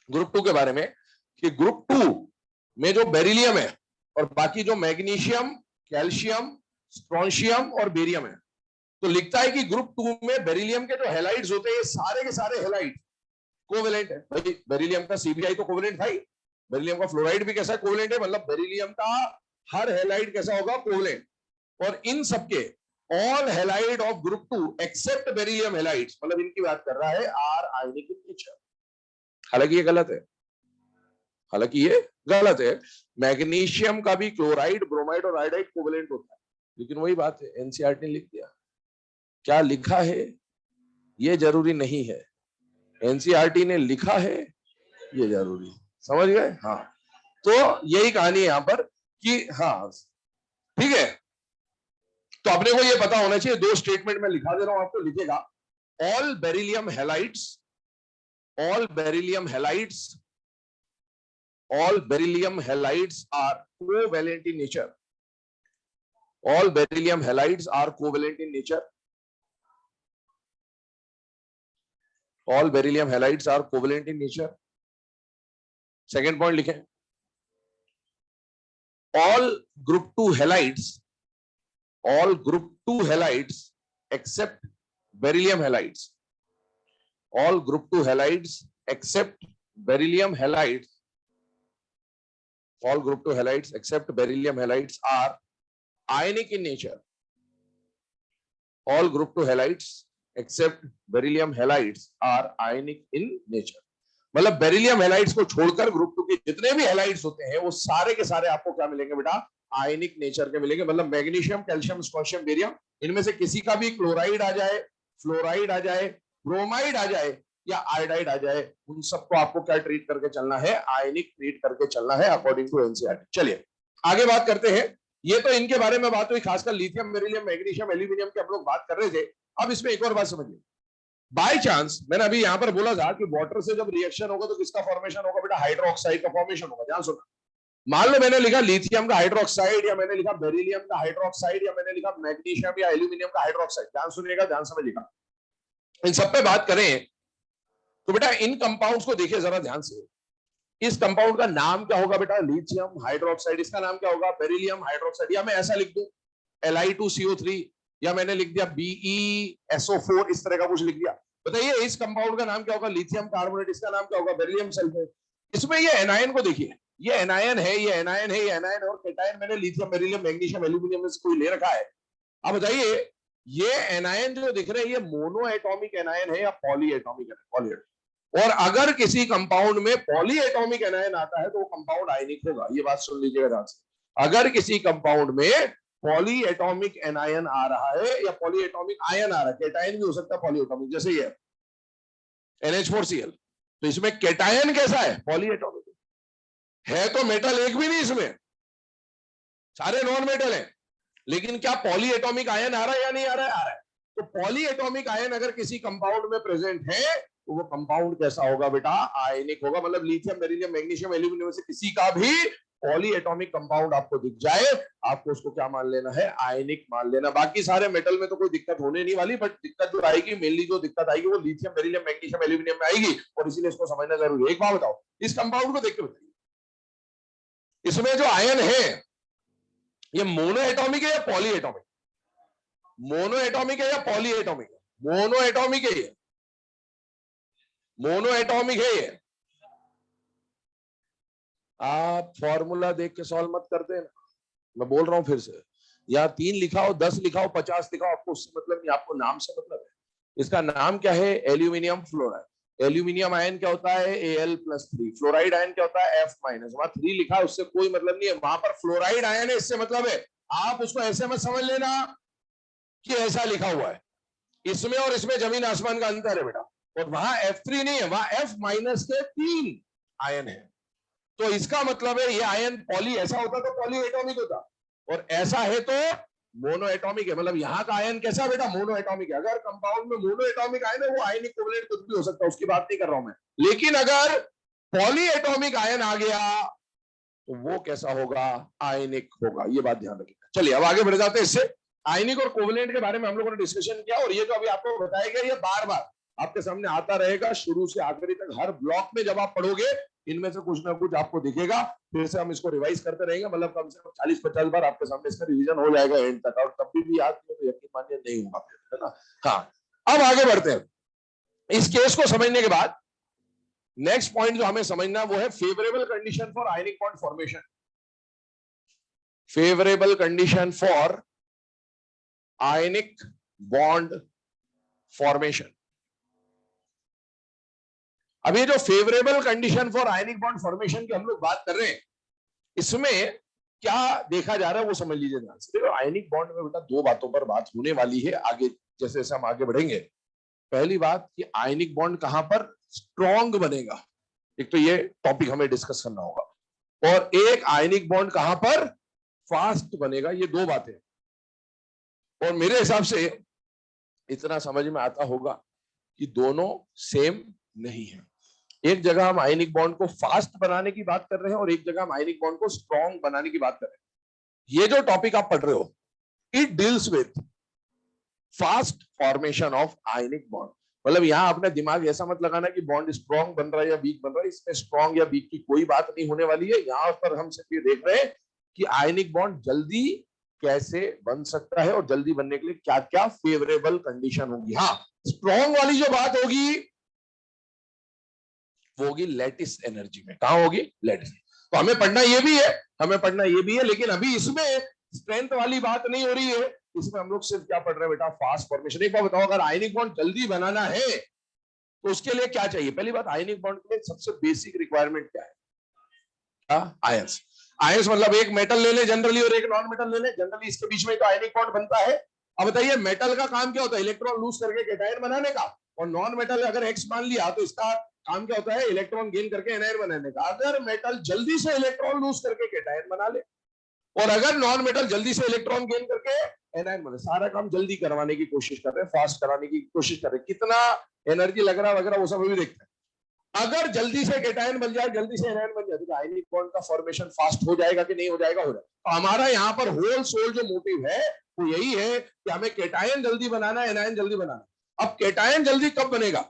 ग्रुप 2 के बारे में, कि ग्रुप 2 में जो बेरिलियम है और बाकी जो मैग्नीशियम, कैल्शियम, स्ट्रोंशियम और बेरियम है, तो लिखता है कि ग्रुप 2 में बेरिलियम के जो हैलाइड्स होते हैं ये सारे के सारे हैलाइड कोवेलेंट है। भाई बेरिलियम का सीबीआई तो कोवेलेंट था ही, बेरिलियम का फ्लोराइड भी कैसा कोवेलेंट है, मतलब बेरिलियम का हर हैलाइड कैसा होगा, कोवेलेंट। और इन सबके all halide of group 2 except beryllium halides, मतलब इनकी बात कर रहा है, आर आयनिक इन नेचर। हालांकि ये गलत है, हालांकि ये गलत है। मैग्नीशियम का भी क्लोराइड, ब्रोमाइड और आयोडाइड कोवेलेंट होता है, लेकिन वही बात है एनसीईआरटी ने लिख दिया। क्या लिखा है ये जरूरी नहीं है, एनसीईआरटी ने लिखा है ये जरूरी है। समझ गए? हाँ, तो यही कहानी है यहां पर कि हाँ ठीक है। तो अपने को ये पता होना चाहिए, दो स्टेटमेंट में लिखा दे रहा हूं आपको, लिखेगा all beryllium halides, all beryllium halides, all beryllium halides are covalent in nature, all beryllium halides are covalent in nature, all beryllium halides are covalent in nature। Second point लिखें, all group 2 halides, all group 2 halides except beryllium halides, all group 2 halides except beryllium halides, all group 2 halides except beryllium halides are ionic in nature, all group 2 halides except beryllium halides are ionic in nature। मतलब beryllium halides को छोड़कर group 2 के जितने भी halides होते हैं वो सारे के सारे आपको क्या मिलेंगे बेटा, आयनिक नेचर के मिलेंगे। मतलब मैग्नीशियम, कैल्शियम, स्कॉशियम, बेरियम, इनमें से किसी का भी क्लोराइड आ जाए, फ्लोराइड आ जाए, ब्रोमाइड आ जाए या आयोडाइड आ जाए, उन सबको आपको क्या ट्रीट करके चलना है, आयनिक ट्रीट करके चलना है अकॉर्डिंग टू एनसीईआरटी। चलिए आगे बात करते हैं। ये तो इनके बारे में बात हुई, खासकर लिथियम, बेरिलियम, मैग्नीशियम, एल्यूमिनियम की हम लोग बात कर रहे थे। अब इसमें एक और बात समझिए, बाय चांस मैंने अभी यहां पर बोला था कि वाटर से जब रिएक्शन होगा तो किसका फॉर्मेशन होगा बेटा, हाइड्रोक्साइड का फॉर्मेशन होगा। ध्यान सुनना, मान लो मैंने लिखा लिथियम का हाइड्रोक्साइड, या मैंने लिखा बेरिलियम का हाइड्रोक्साइड, या मैंने लिखा मैग्नीशियम या एल्यूमिनियम का हाइड्रोक्साइड। ध्यान सुनिएगा, ध्यान समझिएगा, इन सब पे बात करें तो बेटा इन कंपाउंड्स को देखिए जरा ध्यान से। इस कंपाउंड का नाम क्या होगा बेटा, लिथियम हाइड्रोक्साइड। इसका नाम क्या होगा, बेरिलियम हाइड्रोक्साइड। या मैं ऐसा लिख दूं Li2CO3, या मैंने लिख दिया BeSO4, इस तरह का कुछ लिख दिया। बताइए इस कंपाउंड का नाम क्या होगा, लिथियम कार्बोनेट। इसका नाम क्या होगा, बेरिलियम सल्फेट। इसमें ये एनायन को देखिए, ये एनायन है, ये एनायन है, ये एनायन और कैटायन मैंने लिथियम, बेरिलियम, मैग्नीशियम, एल्यूमिनियम में से कोई ले रखा है। अब बताइए ये एनायन जो दिख रहे हैं ये मोनो एटॉमिक एनायन है या पॉली एटॉमिक एनायन, पॉली। और अगर किसी कंपाउंड में पॉली एटॉमिक एनायन आता है तो वो कंपाउंड आयनिक होगा। ये बात सुन लीजिएगा ध्यान से, अगर किसी कंपाउंड में पॉली एटॉमिक एनायन आ रहा है या पॉली एटॉमिक आयन आ रहा है, कैटायन भी हो सकता है पॉली एटॉमिक, जैसे ये NH4Cl, तो इसमें कैटायन कैसा है, पॉली एटॉमिक है। तो मेटल एक भी नहीं इसमें, सारे नॉन मेटल हैं, लेकिन क्या पॉली एटॉमिक आयन आ रहा है या नहीं आ रहा है, आ रहा है। तो पॉली एटॉमिक आयन अगर किसी कंपाउंड में प्रेजेंट है तो वो कंपाउंड कैसा होगा बेटा, आयनिक होगा। मतलब लिथियम, बेरिलियम, मैग्नीशियम, एल्यूमिनियम से किसी का भी पॉली एटॉमिक कंपाउंड आपको दिख जाए, आपको उसको क्या मान लेना है, आयनिक मान लेना। बाकी सारे मेटल में तो कोई दिक्कत होने नहीं वाली, बट दिक्कत जो आएगी, मेनली जो दिक्कत आएगी वो लिथियम, बेरिलियम, मैग्नीशियम, एल्यूमिनियम में आएगी, और इसीलिए इसको समझना जरूरी है। एक बात बताओ, इस कंपाउंड को देख के बताइए, इसमें जो आयन है ये मोनो एटॉमिक है या पॉली एटॉमिक, मोनो एटॉमिक है या पॉली एटॉमिक है, मोनो एटॉमिक है, ये मोनो एटॉमिक है। ये आप फॉर्मूला देख के सॉल्व मत करते ना, मैं बोल रहा हूं फिर से, या 3 लिखाओ, 10 लिखाओ, 50 लिखाओ, आपको उससे मतलब नहीं, आपको नाम से मतलब है। इसका नाम क्या है, एल्यूमिनियम फ्लोराइड। एल्यूमिनियम आयन क्या होता है, Al+3। फ्लोराइड आयन क्या होता है, F-। वहां 3 लिखा है, उससे कोई मतलब नहीं है, वहां पर फ्लोराइड आयन है, इससे मतलब है। आप उसको ऐसे मत समझ लेना कि ऐसा लिखा हुआ है, इसमें और इसमें जमीन आसमान का अंतर है बेटा। और वहां F3 नहीं है, वहां F- के 3 आयन है। तो इसका मतलब है ये आयन पॉली, ऐसा होता तो पॉली एटॉमिक होता, और ऐसा है तो मोनो एटॉमिक है। मतलब यहाँ का आयन कैसा बेटा, मोनो एटॉमिक है। अगर कंपाउंड में मोनो एटॉमिक आयन है वो आयनिक कोवलेंट कुछ भी हो सकता है, उसकी बात नहीं कर रहा हूं मैं। लेकिन अगर पॉली एटॉमिक आयन आ गया तो वो कैसा होगा, आयनिक होगा। ये बात ध्यान रखिएगा। चलिए अब आगे बढ़ जाते हैं। इससे आयनिक और कोवलेंट के बारे में हम लोगों ने डिस्कशन किया, और ये जो अभी आपको बताया गया ये बार बार आपके सामने आता रहेगा, शुरू से आखिरी तक। हर ब्लॉक में जब आप पढ़ोगे इनमें से कुछ ना कुछ आपको दिखेगा। फिर से हम इसको रिवाइज करते रहेंगे, मतलब कम से कम 40-50 बार आपके सामने इसका रिवीजन हो जाएगा एंड तक, और तब भी याद नहीं तो यकीन मानिए नहीं होगा, है ना। हाँ, अब आगे बढ़ते हैं। इस केस को समझने के बाद नेक्स्ट पॉइंट जो हमें समझना वो है favourable condition for ionic bond formation. Favourable condition for ionic bond formation. अब ये जो favourable condition for ionic bond formation की हम लोग बात कर रहे हैं, इसमें क्या देखा जा रहा है वो समझ लीजिए ध्यान से। देखो आयनिक बॉन्ड में बेटा दो बातों पर बात होने वाली है आगे, जैसे जैसे हम आगे बढ़ेंगे। पहली बात कि आयनिक बॉन्ड कहां पर स्ट्रॉन्ग बनेगा, एक तो ये टॉपिक हमें डिस्कस करना होगा, और एक आयनिक बॉन्ड कहां पर फास्ट बनेगा, ये दो बातें। और मेरे हिसाब से इतना समझ में आता होगा कि दोनों सेम नहीं है। एक जगह हम आयनिक बॉन्ड को फास्ट बनाने की बात कर रहे हैं और एक जगह हम आयनिक बॉन्ड को स्ट्रॉन्ग बनाने की बात कर रहे हैं। ये जो टॉपिक आप पढ़ रहे हो, it deals with fast formation of ionic bond. मतलब यहां अपने दिमाग ऐसा मत लगाना कि बॉन्ड स्ट्रॉन्ग बन रहा है या वीक बन रहा है, इसमें स्ट्रॉन्ग या वीक की कोई बात नहीं होने वाली है। यहां पर हम सिर्फ ये देख रहे हैं कि आयनिक बॉन्ड जल्दी कैसे बन सकता है और जल्दी बनने के लिए क्या क्या फेवरेबल कंडीशन होगी। हाँ, स्ट्रॉन्ग वाली जो बात होगी वो होगी लैटिस एनर्जी में। कहां होगी? लैटिस। तो हमें पढ़ना ये भी है, हमें पढ़ना ये भी है, लेकिन अभी इसमें स्ट्रेंथ वाली बात नहीं हो रही है। इसमें हम लोग सिर्फ क्या पढ़ रहे हैं बेटा? Fast formation. एक बार बताओ, अगर आयनिक बॉन्ड जल्दी बनाना है तो उसके लिए क्या चाहिए? पहली बात, आयनिक बॉन्ड के लिए सबसे बेसिक रिक्वायरमेंट क्या है? आयंस। आयंस मतलब एक मेटल ले ले जनरली और एक नॉन मेटल ले ले जनरली, इसके बीच में तो आयनिक बॉन्ड बनता है। अब बताइए, मेटल का काम क्या होता है? इलेक्ट्रॉन लूज करके कैटायन बनाने का। और नॉन मेटल अगर एक्स मान लिया तो इसका काम क्या होता है? इलेक्ट्रॉन गेन करके एनायन बनाने का। अगर मेटल जल्दी से इलेक्ट्रॉन लूज करके कैटायन बना ले, और अगर नॉन मेटल जल्दी से इलेक्ट्रॉन गेन करके एनायन बने, सारा काम जल्दी करवाने की कोशिश कर रहे हैं, फास्ट कराने की कोशिश कर रहे हैं। कितना एनर्जी लग रहा है वगैरह वो सब अभी देखते हैं। अगर जल्दी से कैटायन बन जाए, जल्दी से एनायन बन जाए, तो आयनिक बॉन्ड का फॉर्मेशन फास्ट हो जाएगा कि नहीं हो जाएगा? हो जाएगा। तो हमारा यहाँ पर होल सोल जो मोटिव है वो यही है कि हमें कैटायन जल्दी बनाना है, एनायन जल्दी बनाना। अब कैटायन जल्दी कब बनेगा?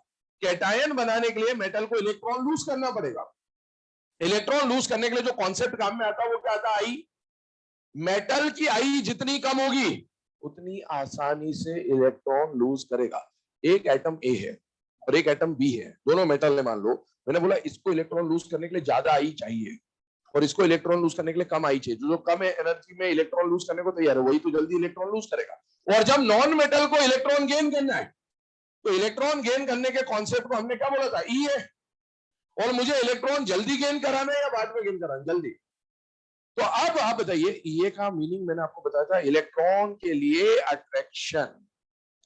कैटायन बनाने के लिए मेटल को इलेक्ट्रॉन लूज करना पड़ेगा। इलेक्ट्रॉन लूज करने के लिए जो कॉन्सेप्ट काम में आता है वो क्या आता है? आई। मेटल की आई जितनी कम होगी उतनी आसानी से इलेक्ट्रॉन लूज करेगा। एक एटम ए है और एक एटम बी है, दोनों मेटल है मान लो। मैंने बोला इसको इलेक्ट्रॉन लूज करने के लिए ज्यादा आई चाहिए और इसको इलेक्ट्रॉन लूज करने के लिए कम आई चाहिए। जो कम एनर्जी में इलेक्ट्रॉन लूज करने को तैयार है वही तो जल्दी इलेक्ट्रॉन लूज करेगा। और जब नॉन मेटल को इलेक्ट्रॉन गेन करना है तो इलेक्ट्रॉन गेन करने के कॉन्सेप्ट को हमने क्या बोला था? ई है। और मुझे इलेक्ट्रॉन जल्दी गेन कराना है या बाद में गेन कराना? जल्दी। तो अब आप बताइए, ये का मीनिंग मैंने आपको बताया था, इलेक्ट्रॉन के लिए अट्रैक्शन।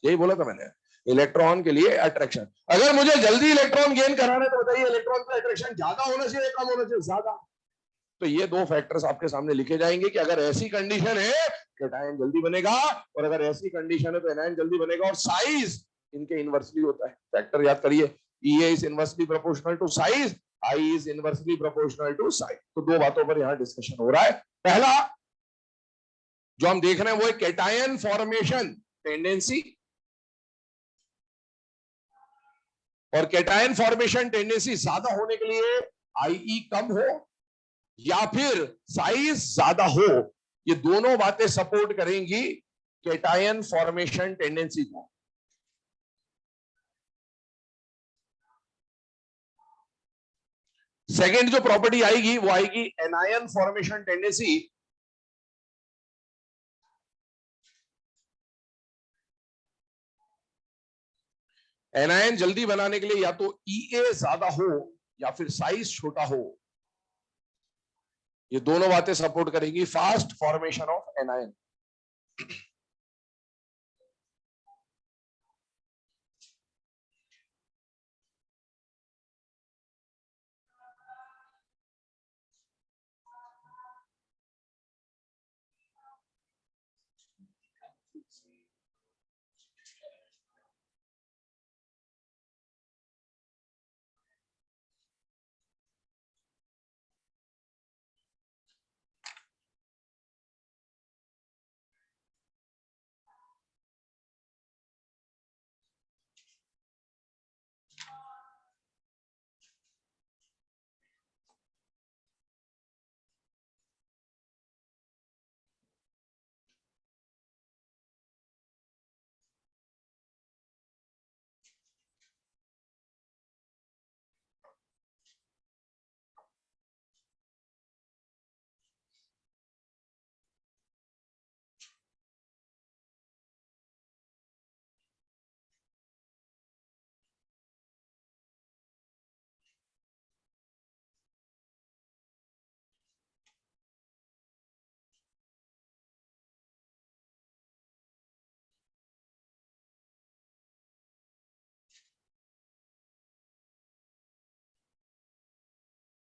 यही बोला था मैंने, इलेक्ट्रॉन के लिए अट्रैक्शन। अगर मुझे जल्दी इलेक्ट्रॉन गेन कराना है तो बताइए इलेक्ट्रॉन का अट्रैक्शन ज्यादा होना चाहिए कम होना चाहिए? ज्यादा। तो ये दो फैक्टर्स आपके सामने लिखे जाएंगे कि अगर ऐसी कंडीशन है कैटायन जल्दी बनेगा, और अगर ऐसी कंडीशन है तो एनायन जल्दी बनेगा। और साइज इनके इनवर्सली होता है। फैक्टर याद करिए, E is inversely proportional to size, I is inversely proportional to size. तो दो बातों पर यहां डिस्कशन हो रहा है। पहला जो हम देख रहे हैं वो है कैटायन फॉर्मेशन टेंडेंसी। और कैटायन फॉर्मेशन टेंडेंसी ज्यादा होने के लिए आईई कम हो या फिर साइज ज्यादा हो, ये दोनों बातें सपोर्ट करेंगी कैटायन फॉर्मेशन टेंडेंसी को। सेकेंड जो प्रॉपर्टी आएगी वो आएगी एनायन फॉर्मेशन टेंडेंसी। एनायन जल्दी बनाने के लिए या तो ईए ज्यादा हो या फिर साइज छोटा हो, ये दोनों बातें सपोर्ट करेंगी fast formation of anion.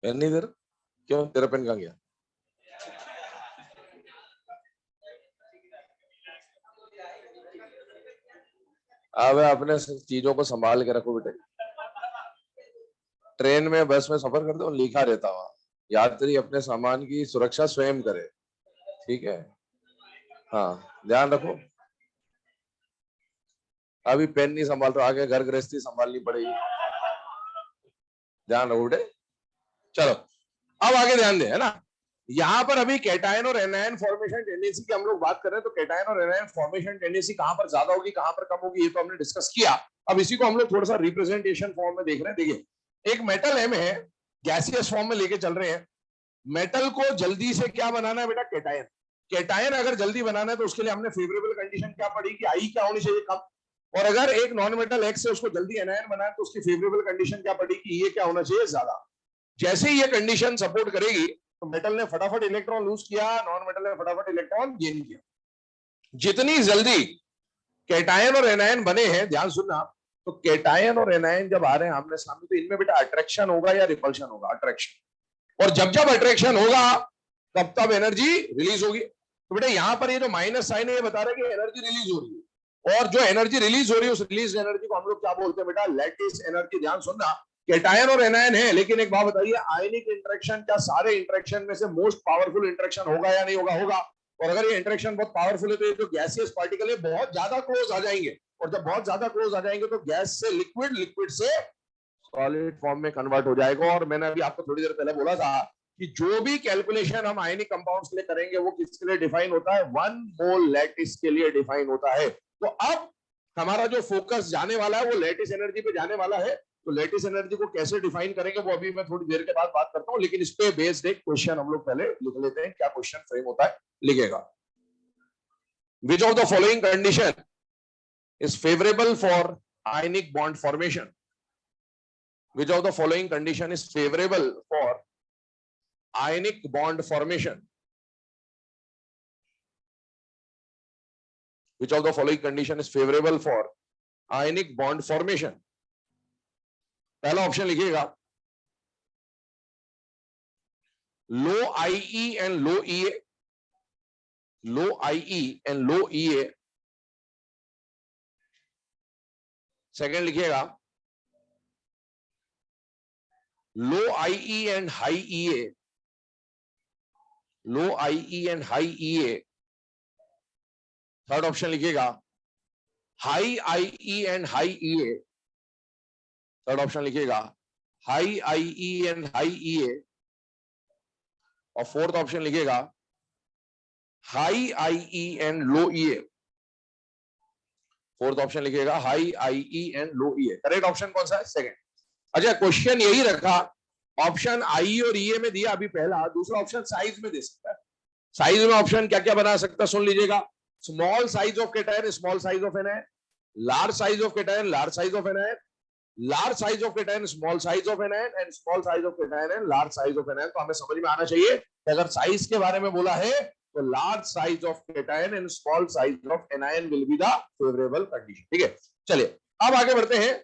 Pen नहीं दे रहा? क्यों, तेरा पेन कहाँ गया? अब अपने चीजों को संभाल के रखो बेटे। ट्रेन में बस में सफर करते हो, लिखा रहता वहां, यात्री अपने सामान की सुरक्षा स्वयं करे, ठीक है? हाँ, ध्यान रखो। अभी पेन नहीं संभाल रहा, आगे घर गृहस्थी संभालनी पड़ेगी, ध्यान रखो बेटे। चलो अब आगे ध्यान दे, है ना? यहाँ पर अभी कैटायन और एनायन फॉर्मेशन टेंडेंसी की हम लोग बात कर रहे हैं, तो कैटायन और एनायन फॉर्मेशन टेंडेंसी कहां पर ज्यादा होगी, कहां पर कम होगी, ये तो हमने डिस्कस किया। अब इसी को हम लोग थोड़ा सा रिप्रेजेंटेशन फॉर्म में देख रहे हैं। देखिए, एक मेटल एम है, गैसियस फॉर्म में लेके चल रहे हैं। मेटल को जल्दी से क्या बनाना है बेटा? कैटायन। कैटायन अगर जल्दी बनाना है तो उसके लिए हमने फेवरेबल कंडीशन क्या पढ़ी कि आई क्या होनी चाहिए? कम। और अगर एक नॉन मेटल एक्स से उसको जल्दी एनायन बनाए तो उसकी फेवरेबल कंडीशन क्या पड़ी कि ये क्या होना चाहिए? ज्यादा। जैसे ही ये कंडीशन सपोर्ट करेगी तो मेटल ने फटाफट इलेक्ट्रॉन लूज किया, नॉन मेटल ने फटाफट इलेक्ट्रॉन गेन किया। जितनी जल्दी कैटायन और एनायन बने हैं, ध्यान सुनना, तो कैटायन और एनायन जब आ रहे हैं आमने सामने तो इनमें बेटा अट्रैक्शन होगा या रिपल्शन होगा? अट्रैक्शन। और जब जब अट्रैक्शन होगा तब तब एनर्जी रिलीज होगी। तो बेटा यहां पर ये जो माइनस साइन है ये बता रहा है कि एनर्जी रिलीज हो रही है, और जो एनर्जी रिलीज हो रही है उस रिलीज एनर्जी को हम लोग क्या बोलते हैं बेटा? Lattice energy. ध्यान सुनना, कैटायन और एनायन है, लेकिन एक बात बताइए, आयनिक इंटरेक्शन क्या सारे इंटरेक्शन में से मोस्ट पावरफुल इंटरेक्शन होगा या नहीं होगा? होगा। और अगर ये इंटरेक्शन बहुत पावरफुल है तो ये जो गैसियस पार्टिकल है बहुत ज्यादा क्लोज आ जाएंगे, और जब बहुत ज्यादा क्लोज आ जाएंगे तो गैस से लिक्विड, लिक्विड से सॉलिड फॉर्म में कन्वर्ट हो जाएगा। और मैंने अभी आपको थोड़ी देर पहले बोला था कि जो भी कैलकुलेशन हम आयनिक कंपाउंड्स के लिए करेंगे वो किसके लिए डिफाइन होता है? 1 मोल लैटिस के लिए डिफाइन होता है। तो अब हमारा जो फोकस जाने वाला है वो लैटिस एनर्जी पे जाने वाला है। तो लैटिस एनर्जी को कैसे डिफाइन करेंगे वो अभी मैं थोड़ी देर के बाद बात करता हूं, लेकिन इस पे बेस्ड एक क्वेश्चन हम लोग पहले लिख लेते हैं। क्या क्वेश्चन फ्रेम होता है? लिखेगा, विच of the following condition is favourable for ionic bond formation? Which of the following condition is favorable for ionic bond formation? Which of the following condition is favorable for ionic bond formation? पहला option लिखिएगा, low IE and low EA. Low IE and low EA. Second लिखिएगा, low IE and high EA. Low IE and high EA. Third option लिखिएगा, high IE and high EA. Third option लिखिएगा, high IE and high EA. और fourth option लिखिएगा, high IE and low EA. Fourth option लिखिएगा, high IE and low EA. Correct option कौन सा है? Second. अच्छा, question यही रखा, ऑप्शन आई और ईए में दिया अभी पहला, दूसरा ऑप्शन साइज में दे सकता है। साइज में ऑप्शन क्या क्या बना सकता है सुन लीजिएगा, small size of cation, small size of anion, large size of cation, large size of anion, large size of cation, small size of anion, and small size of cation and large size of anion. तो हमें समझ में आना चाहिए कि अगर size के बारे में बोला है तो large size of cation and small size of anion will be the favourable condition. ठीक है, चलिए अब आगे बढ़ते हैं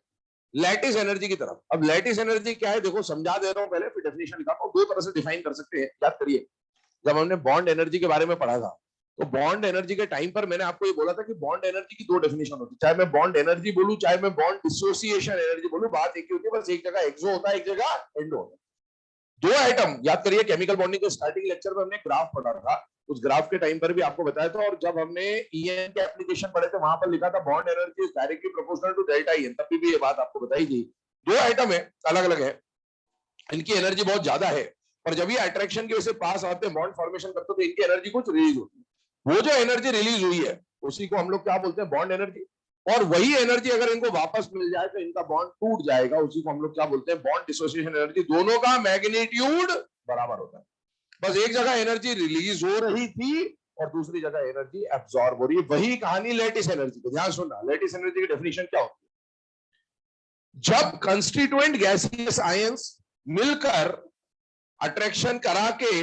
लैटिस एनर्जी की तरफ। अब लैटिस एनर्जी क्या है देखो, समझा दे रहा हूं पहले, फिर डेफिनेशन लिखाता हूं। दो तरह से डिफाइन कर सकते हैं, याद करिए। जब हमने बॉन्ड एनर्जी के बारे में पढ़ा था तो बॉन्ड एनर्जी के टाइम पर मैंने आपको ये बोला था कि बॉन्ड एनर्जी की दो डेफिनेशन होती है, चाहे मैं बॉन्ड एनर्जी बोलूं चाहे मैं बॉन्ड डिसोसिएशन एनर्जी बोलूं, बात एक ही होती है, बस एक जगह एक्सो होता है, एक जगह एंडो होता है। दो आइटम याद करिए, केमिकल बॉन्डिंग के स्टार्टिंग लेक्चर में हमने ग्राफ पढ़ा था, उस ग्राफ के टाइम पर भी आपको बताया था। और जब हमने ईएन के एप्लीकेशन पढ़े थे वहां पर लिखा था bond energy is directly proportional to delta EN, तब भी ये बात आपको बताई थी। दो आइटम है, अलग अलग है, इनकी एनर्जी बहुत ज्यादा है, और जब ये अट्रैक्शन की वजह से पास आते हैं, बॉन्ड फॉर्मेशन करते हैं, तो इनकी एनर्जी कुछ रिलीज होती है। वो जो एनर्जी रिलीज हुई है उसी को हम लोग क्या बोलते हैं? Bond energy. और वही एनर्जी अगर इनको वापस मिल जाए तो इनका बॉन्ड टूट जाएगा, उसी को हम लोग क्या बोलते हैं? Bond dissociation energy. दोनों का मैग्नीट्यूड बराबर होता है, बस एक जगह एनर्जी रिलीज हो रही थी और दूसरी जगह एनर्जी एब्सॉर्ब हो रही है। वही कहानी लैटिस एनर्जी की। ध्यान सुनना, लैटिस एनर्जी की डेफिनेशन क्या होती है? जब कंस्टिट्यूएंट गैसियस आयंस मिलकर अट्रैक्शन करा के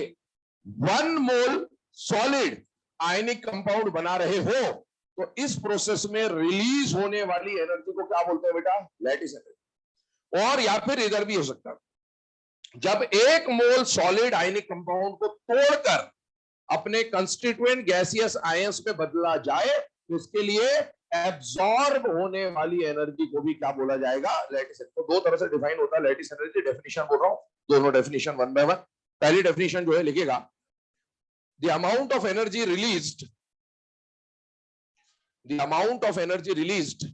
1 मोल सॉलिड आयनिक कंपाउंड बना रहे हो तो इस प्रोसेस में रिलीज होने वाली एनर्जी को क्या बोलते हैं बेटा? Lattice energy. और या फिर इधर भी हो सकता है, जब 1 मोल सॉलिड आयनिक कंपाउंड को तोड़कर अपने कंस्टिट्यूएंट गैसियस आयंस में बदला जाए तो इसके लिए एब्सॉर्ब होने वाली एनर्जी को भी क्या बोला जाएगा, लैटिस एनर्जी। तो दो तरह से डिफाइन होता है लैटिस एनर्जी, डेफिनेशन बोल रहा हूं, दोनों डेफिनेशन वन बाय वन। पहली डेफिनेशन जो है लिखेगा, the amount of energy released, the amount of energy released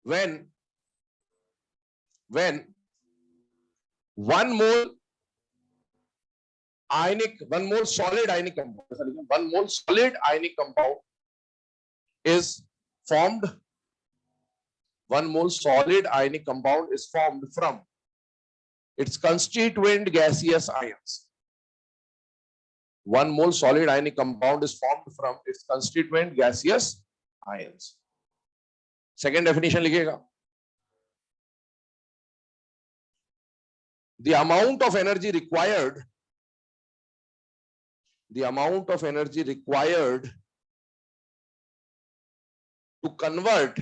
when 1 mole ionic, 1 mole solid ionic compound, 1 mole solid ionic compound is formed, 1 mole solid ionic compound is formed from its constituent gaseous ions. 1 mole solid ionic compound is formed from its constituent gaseous ions. Second definition लिखिएगा, the amount of energy required, the amount of energy required to convert,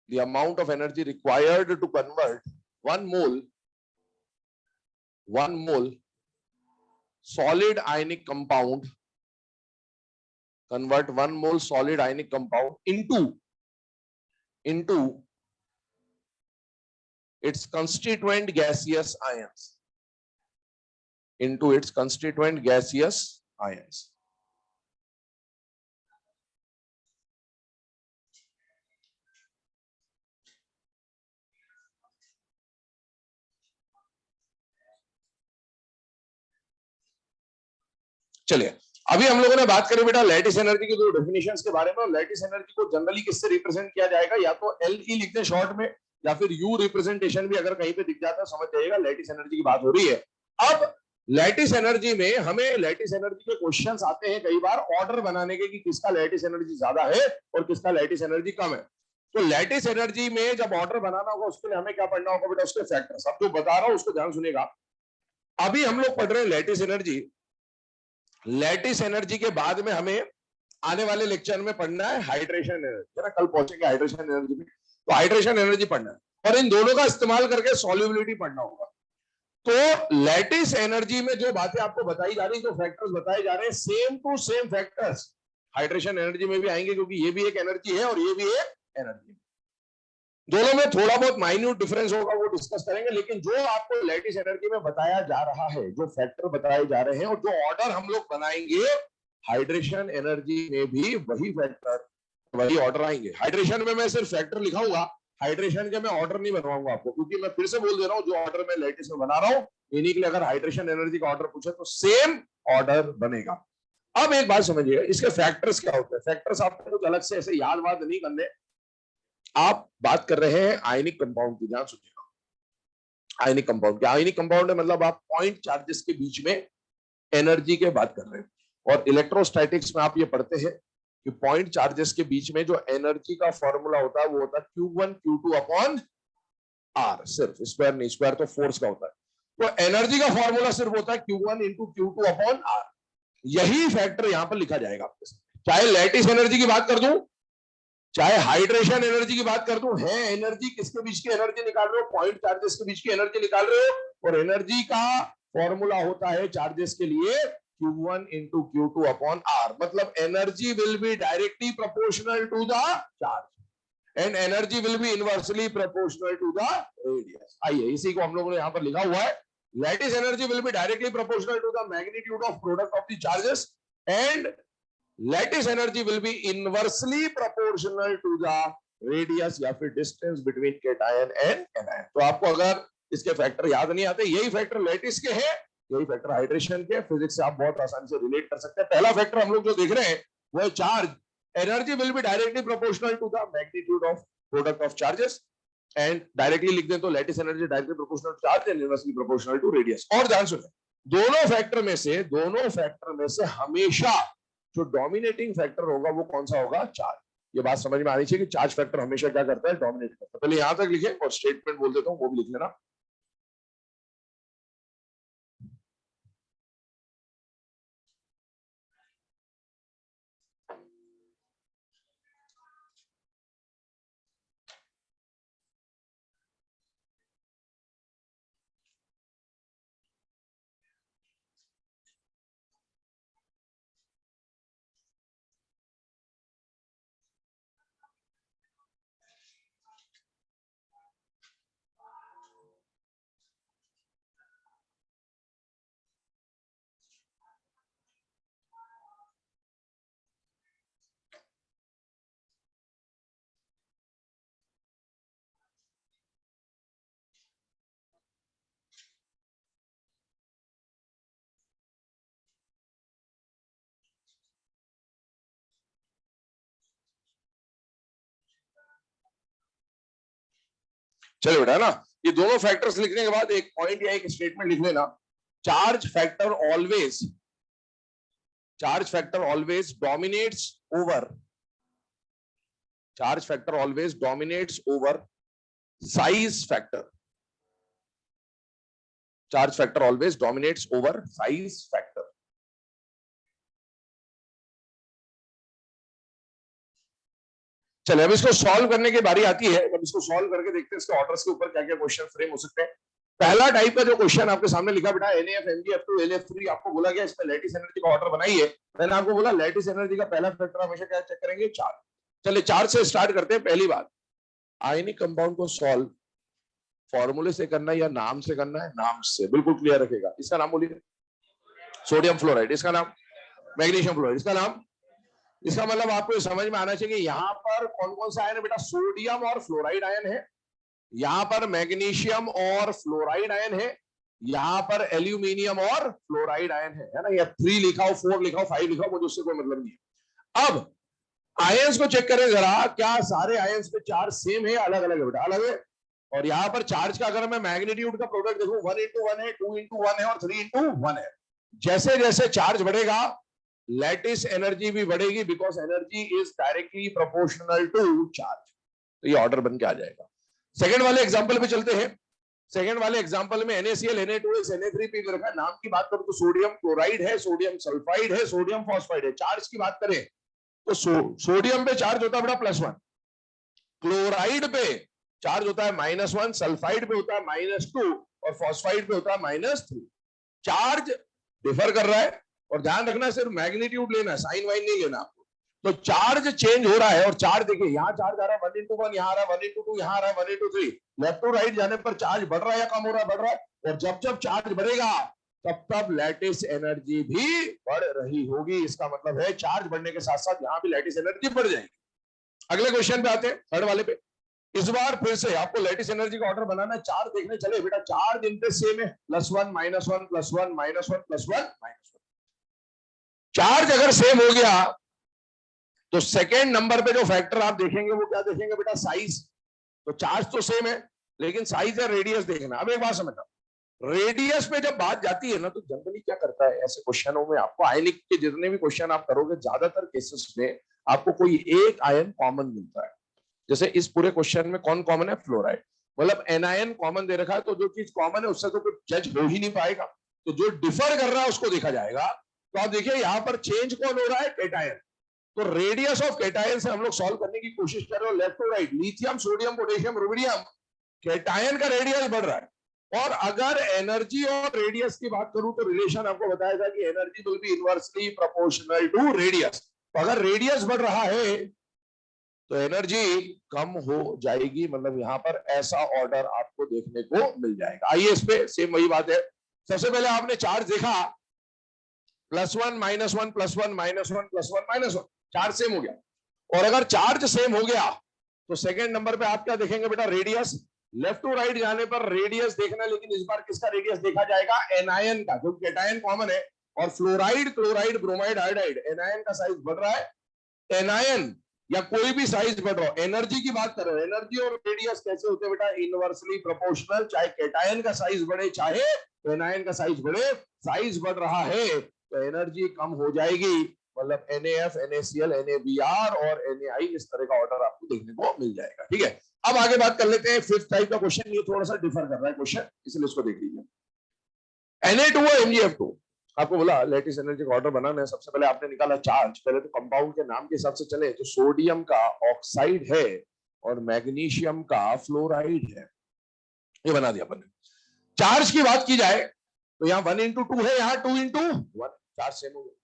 the amount of energy required to convert 1 mole solid ionic compound, convert 1 mole solid ionic compound into its constituent gaseous ions, into its constituent gaseous ions. चलिए अभी हम लोगों ने बात करी बेटा lattice energy की दो डेफिनेशंस के बारे में। और लैटिस एनर्जी को जनरली किससे रिप्रेजेंट किया जाएगा, या तो एल ई लिखते हैं शॉर्ट में, या फिर यू रिप्रेजेंटेशन भी अगर कहीं पे दिख जाता है समझ जाइएगा लैटिस एनर्जी की बात हो रही है। अब लैटिस एनर्जी में हमें लैटिस एनर्जी के क्वेश्चंस आते हैं कई बार ऑर्डर बनाने के कि किसका लैटिस एनर्जी ज्यादा है और किसका लैटिस एनर्जी कम है। तो लैटिस एनर्जी में जब ऑर्डर बनाना होगा उसके लिए हमें क्या पढ़ना होगा बेटा, उसके फैक्टर्स। अब जो बता रहा हूं उसको ध्यान सुनेगा। अभी हम लोग पढ़ रहे हैं लैटिस एनर्जी। लैटिस एनर्जी के बाद में हमें आने वाले लेक्चर में पढ़ना है हाइड्रेशन एनर्जी, है ना, कल पहुंचेंगे हाइड्रेशन एनर्जी में। तो हाइड्रेशन एनर्जी पढ़ना है और इन दोनों का इस्तेमाल करके सॉल्युबिलिटी पढ़ना होगा। तो लैटिस एनर्जी में जो बातें आपको बताई जा रही, जो फैक्टर्स बताए जा रहे हैं, same to same factors hydration energy में भी आएंगे, क्योंकि ये भी एक एनर्जी है और ये भी एक एनर्जी। दोनों में थोड़ा बहुत माइन्यूट डिफरेंस होगा, वो डिस्कस करेंगे। लेकिन जो आपको लैटिस एनर्जी में बताया जा रहा है, जो फैक्टर बताए जा रहे हैं और जो ऑर्डर हम लोग बनाएंगे, हाइड्रेशन एनर्जी में भी वही फैक्टर, वही ऑर्डर आएंगे। हाइड्रेशन में मैं सिर्फ फैक्टर लिखाऊंगा, हाइड्रेशन के मैं ऑर्डर नहीं बनवाऊंगा आपको, क्योंकि मैं फिर से बोल दे रहा हूं जो ऑर्डर मैं लैटिस में बना रहा हूं, इन्हीं के लिए अगर हाइड्रेशन एनर्जी का ऑर्डर पूछे तो सेम ऑर्डर बनेगा। अब एक बात समझिए, इसके फैक्टर्स क्या होते हैं। फैक्टर्स आपको कुछ अलग से ऐसे याद वाद नहीं करने, आप बात कर रहे हैं आयनिक कंपाउंड की, ध्यान सुनिएगा। आयनिक कंपाउंड क्या, आयनिक कंपाउंड है मतलब आप पॉइंट चार्जेस के बीच में एनर्जी के बात कर रहे हैं। और इलेक्ट्रोस्टैटिक्स में आप ये पढ़ते हैं कि पॉइंट चार्जेस के बीच में जो एनर्जी का फॉर्मूला होता है वो होता है Q1 Q2 अपॉन आर, सिर्फ स्क्वायर नहीं, स्क्वायर तो फोर्स का होता है। तो एनर्जी का फॉर्मूला सिर्फ होता है Q1 into Q2 upon R. यही फैक्टर यहां पर लिखा जाएगा आपके साथ। चाहे लैटिस एनर्जी की बात कर दूं, चाहे हाइड्रेशन एनर्जी की बात कर दूं, है एनर्जी किसके बीच की एनर्जी निकाल रहे हो, पॉइंट चार्जेस के बीच की एनर्जी निकाल रहे हो। और एनर्जी का फॉर्मूला होता है चार्जेस के लिए Q1 into Q2 upon R, मतलब energy will be directly proportional to the charge and energy will be inversely proportional to the radius. आइए इसी को हम लोगों ने यहां पर लिखा हुआ है, lattice energy will be directly proportional to the magnitude of product of the charges and lattice energy will be inversely proportional to the radius या फिर distance between cation and anion। तो आपको अगर इसके फैक्टर याद नहीं आते, यही फैक्टर लैटिस के हैं, यही फैक्टर हाइड्रेशन के, फिजिक्स से आप बहुत आसानी से रिलेट कर सकते हैं। पहला फैक्टर हम लोग जो देख रहे हैं वो है charge. Energy will be directly proportional to the magnitude of product of charges and directly लिख दें तो lattice energy directly proportional to charge and inversely proportional to radius. और ध्यान सुने, दोनों फैक्टर में से हमेशा जो डोमिनेटिंग फैक्टर होगा वो कौन सा होगा, चार्ज। ये बात समझ में आनी चाहिए कि चार्ज फैक्टर हमेशा क्या करता है, डोमिनेट करता है। पहले यहां तक लिखे और स्टेटमेंट बोल देता हूं, वो भी लिख लेना। चलो बेटा ना, ये दोनों फैक्टर्स लिखने के बाद एक पॉइंट या एक स्टेटमेंट लिख लेना, charge factor always dominates over, charge factor always dominates over size factor, charge factor always dominates over size factor. चलिए अब इसको सॉल्व करने की बारी आती है, अब इसको सॉल्व करके देखते हैं इसके ऑर्डर्स के ऊपर क्या क्या क्वेश्चन फ्रेम हो सकते हैं। पहला टाइप का जो क्वेश्चन आपके सामने लिखा बेटा NAF MgF2 LF3, आपको बोला गया इसमें लैटिस एनर्जी का ऑर्डर बनाइए। मैंने आपको बोला लैटिस एनर्जी का पहला फैक्टर हमेशा क्या चेक करेंगे, चार्ज। चलिए चार्ज से स्टार्ट करते हैं। पहली बात, आयनिक कंपाउंड को सॉल्व फॉर्मूले से करना है या नाम से करना है? नाम से, बिल्कुल क्लियर रखेगा। इसका नाम बोलिए, सोडियम फ्लोराइड। इसका नाम मैग्नीशियम फ्लोराइड। इसका नाम, इसका मतलब आपको समझ में आना चाहिए यहाँ पर कौन कौन सा आयन है बेटा, सोडियम और फ्लोराइड आयन है, यहाँ पर मैग्नीशियम और फ्लोराइड आयन है, यहाँ पर एल्यूमिनियम और फ्लोराइड आयन है ना। या 3 लिखा हो, 4 लिखा हो, 5 लिखा हो, मुझे उससे कोई मतलब नहीं है। अब आयंस को चेक करें जरा, क्या सारे आयंस पे चार्ज सेम है, अलग अलग है बेटा? अलग है। और यहाँ पर चार्ज का अगर मैं मैग्नीट्यूड का प्रोडक्ट देखूं, 1:1 है, 2:1 है और 3:1 है। जैसे जैसे चार्ज बढ़ेगा लैटिस एनर्जी भी बढ़ेगी, because energy is directly proportional to charge. तो ये ऑर्डर बन के आ जाएगा। सेकंड वाले एग्जांपल पे चलते हैं। सेकंड वाले एग्जांपल में NaCl Na2x Na3p रखा है। नाम की बात करूं तो सोडियम क्लोराइड है, सोडियम सल्फाइड है, सोडियम फॉस्फाइड है। चार्ज की बात करें तो सोडियम पे चार्ज होता है बेटा +1, क्लोराइड पे चार्ज होता है -1, सल्फाइड पे होता है -2 और फॉस्फाइड पे होता है -3। चार्ज डिफर कर रहा है, और ध्यान रखना सिर्फ मैग्नीट्यूड लेना है, साइन वाइन नहीं लेना आपको। तो चार्ज चेंज हो रहा है, और चार्ज देखिए यहाँ चार्ज आ रहा है 1:1, यहाँ आ रहा है 1:2, यहाँ आ रहा है 1:3। लेफ्ट टू राइट जाने पर चार्ज बढ़ रहा है या कम हो रहा है? बढ़ रहा है। और जब जब चार्ज बढ़ेगा तब तब लैटिस एनर्जी भी बढ़ रही होगी। इसका मतलब है चार्ज बढ़ने के साथ साथ यहाँ भी लैटिस एनर्जी बढ़ जाएगी। अगले क्वेश्चन पे आते हैं, थर्ड वाले पे। इस बार फिर से आपको लैटिस एनर्जी का ऑर्डर बनाना है। चार्ज देखने चले बेटा, चार्ज इन पे सेम है, +1 -1 +1 -1 +1 -1। चार्ज अगर सेम हो गया तो सेकेंड नंबर पे जो फैक्टर आप देखेंगे वो क्या देखेंगे बेटा, साइज। तो चार्ज तो सेम है, लेकिन साइज या रेडियस देखना। अब एक बात समझना, रेडियस पे जब बात जाती है ना, तो जनरली क्या करता है ऐसे क्वेश्चनों में, आपको आयनिक के जितने भी क्वेश्चन आप करोगे ज्यादातर केसेस में आपको कोई एक आयन कॉमन मिलता है। जैसे इस पूरे क्वेश्चन में कौन कॉमन है? फ्लोराइड। मतलब एनायन कॉमन दे रखा है, तो जो चीज कॉमन है उससे तो कोई जज हो ही नहीं पाएगा। तो जो डिफर कर रहा है उसको देखा जाएगा। तो आप देखिए यहाँ पर चेंज कौन हो रहा है? केटायन। तो रेडियस ऑफ केटायन से हम लोग सॉल्व करने की कोशिश कर रहे हो, left to right, lithium, sodium, potassium, rubidium. Cation का रेडियस बढ़ रहा है। और अगर एनर्जी और रेडियस की बात करूं तो रिलेशन आपको बताया था कि energy will be inversely proportional to radius. तो अगर रेडियस बढ़ रहा है तो एनर्जी कम हो जाएगी। मतलब यहां पर ऐसा ऑर्डर आपको देखने को मिल जाएगा। आइए इस पे सेम वही बात है। सबसे पहले आपने चार्ज देखा, +1 -1 +1 -1 +1 -1, चार्ज सेम हो गया। और अगर चार्ज सेम हो गया तो सेकेंड नंबर पे आप क्या देखेंगे बेटा? रेडियस। लेफ्ट टू राइट जाने पर रेडियस देखना, लेकिन इस बार किसका रेडियस देखा जाएगा? एनायन का, क्योंकि केटायन कॉमन है। और fluoride, chloride, bromide, iodide, anion का साइज बढ़ रहा है। एनायन या कोई भी साइज बढ़ रहा हो, एनर्जी की बात कर रहे हो, एनर्जी और रेडियस कैसे होते हैं बेटा? Inversely proportional. चाहे केटायन का साइज बढ़े चाहे एनायन का साइज बढ़े, साइज बढ़ रहा है तो एनर्जी कम हो जाएगी। मतलब NaF, NaCl, NaBr और Na, इस तरह का ऑर्डर आपको देखने को मिल जाएगा। ठीक है, अब आगे बात कर लेते हैं फिफ्थ टाइप का क्वेश्चन। ये थोड़ा सा डिफर कर रहा है क्वेश्चन, इसलिए इसको देख लीजिए। Na2 और MgF2, आपको बोला लैटिस एनर्जी का ऑर्डर बनाना है। सबसे पहले आपने निकाला चार्ज। पहले तो कंपाउंड के नाम के हिसाब से चले तो सोडियम का ऑक्साइड है और मैग्नीशियम का फ्लोराइड है, ये बना दिया अपन ने। चार्ज की बात की जाए तो यहाँ 1:2 है, यहाँ 2:1, चार्ज सेम हो गया।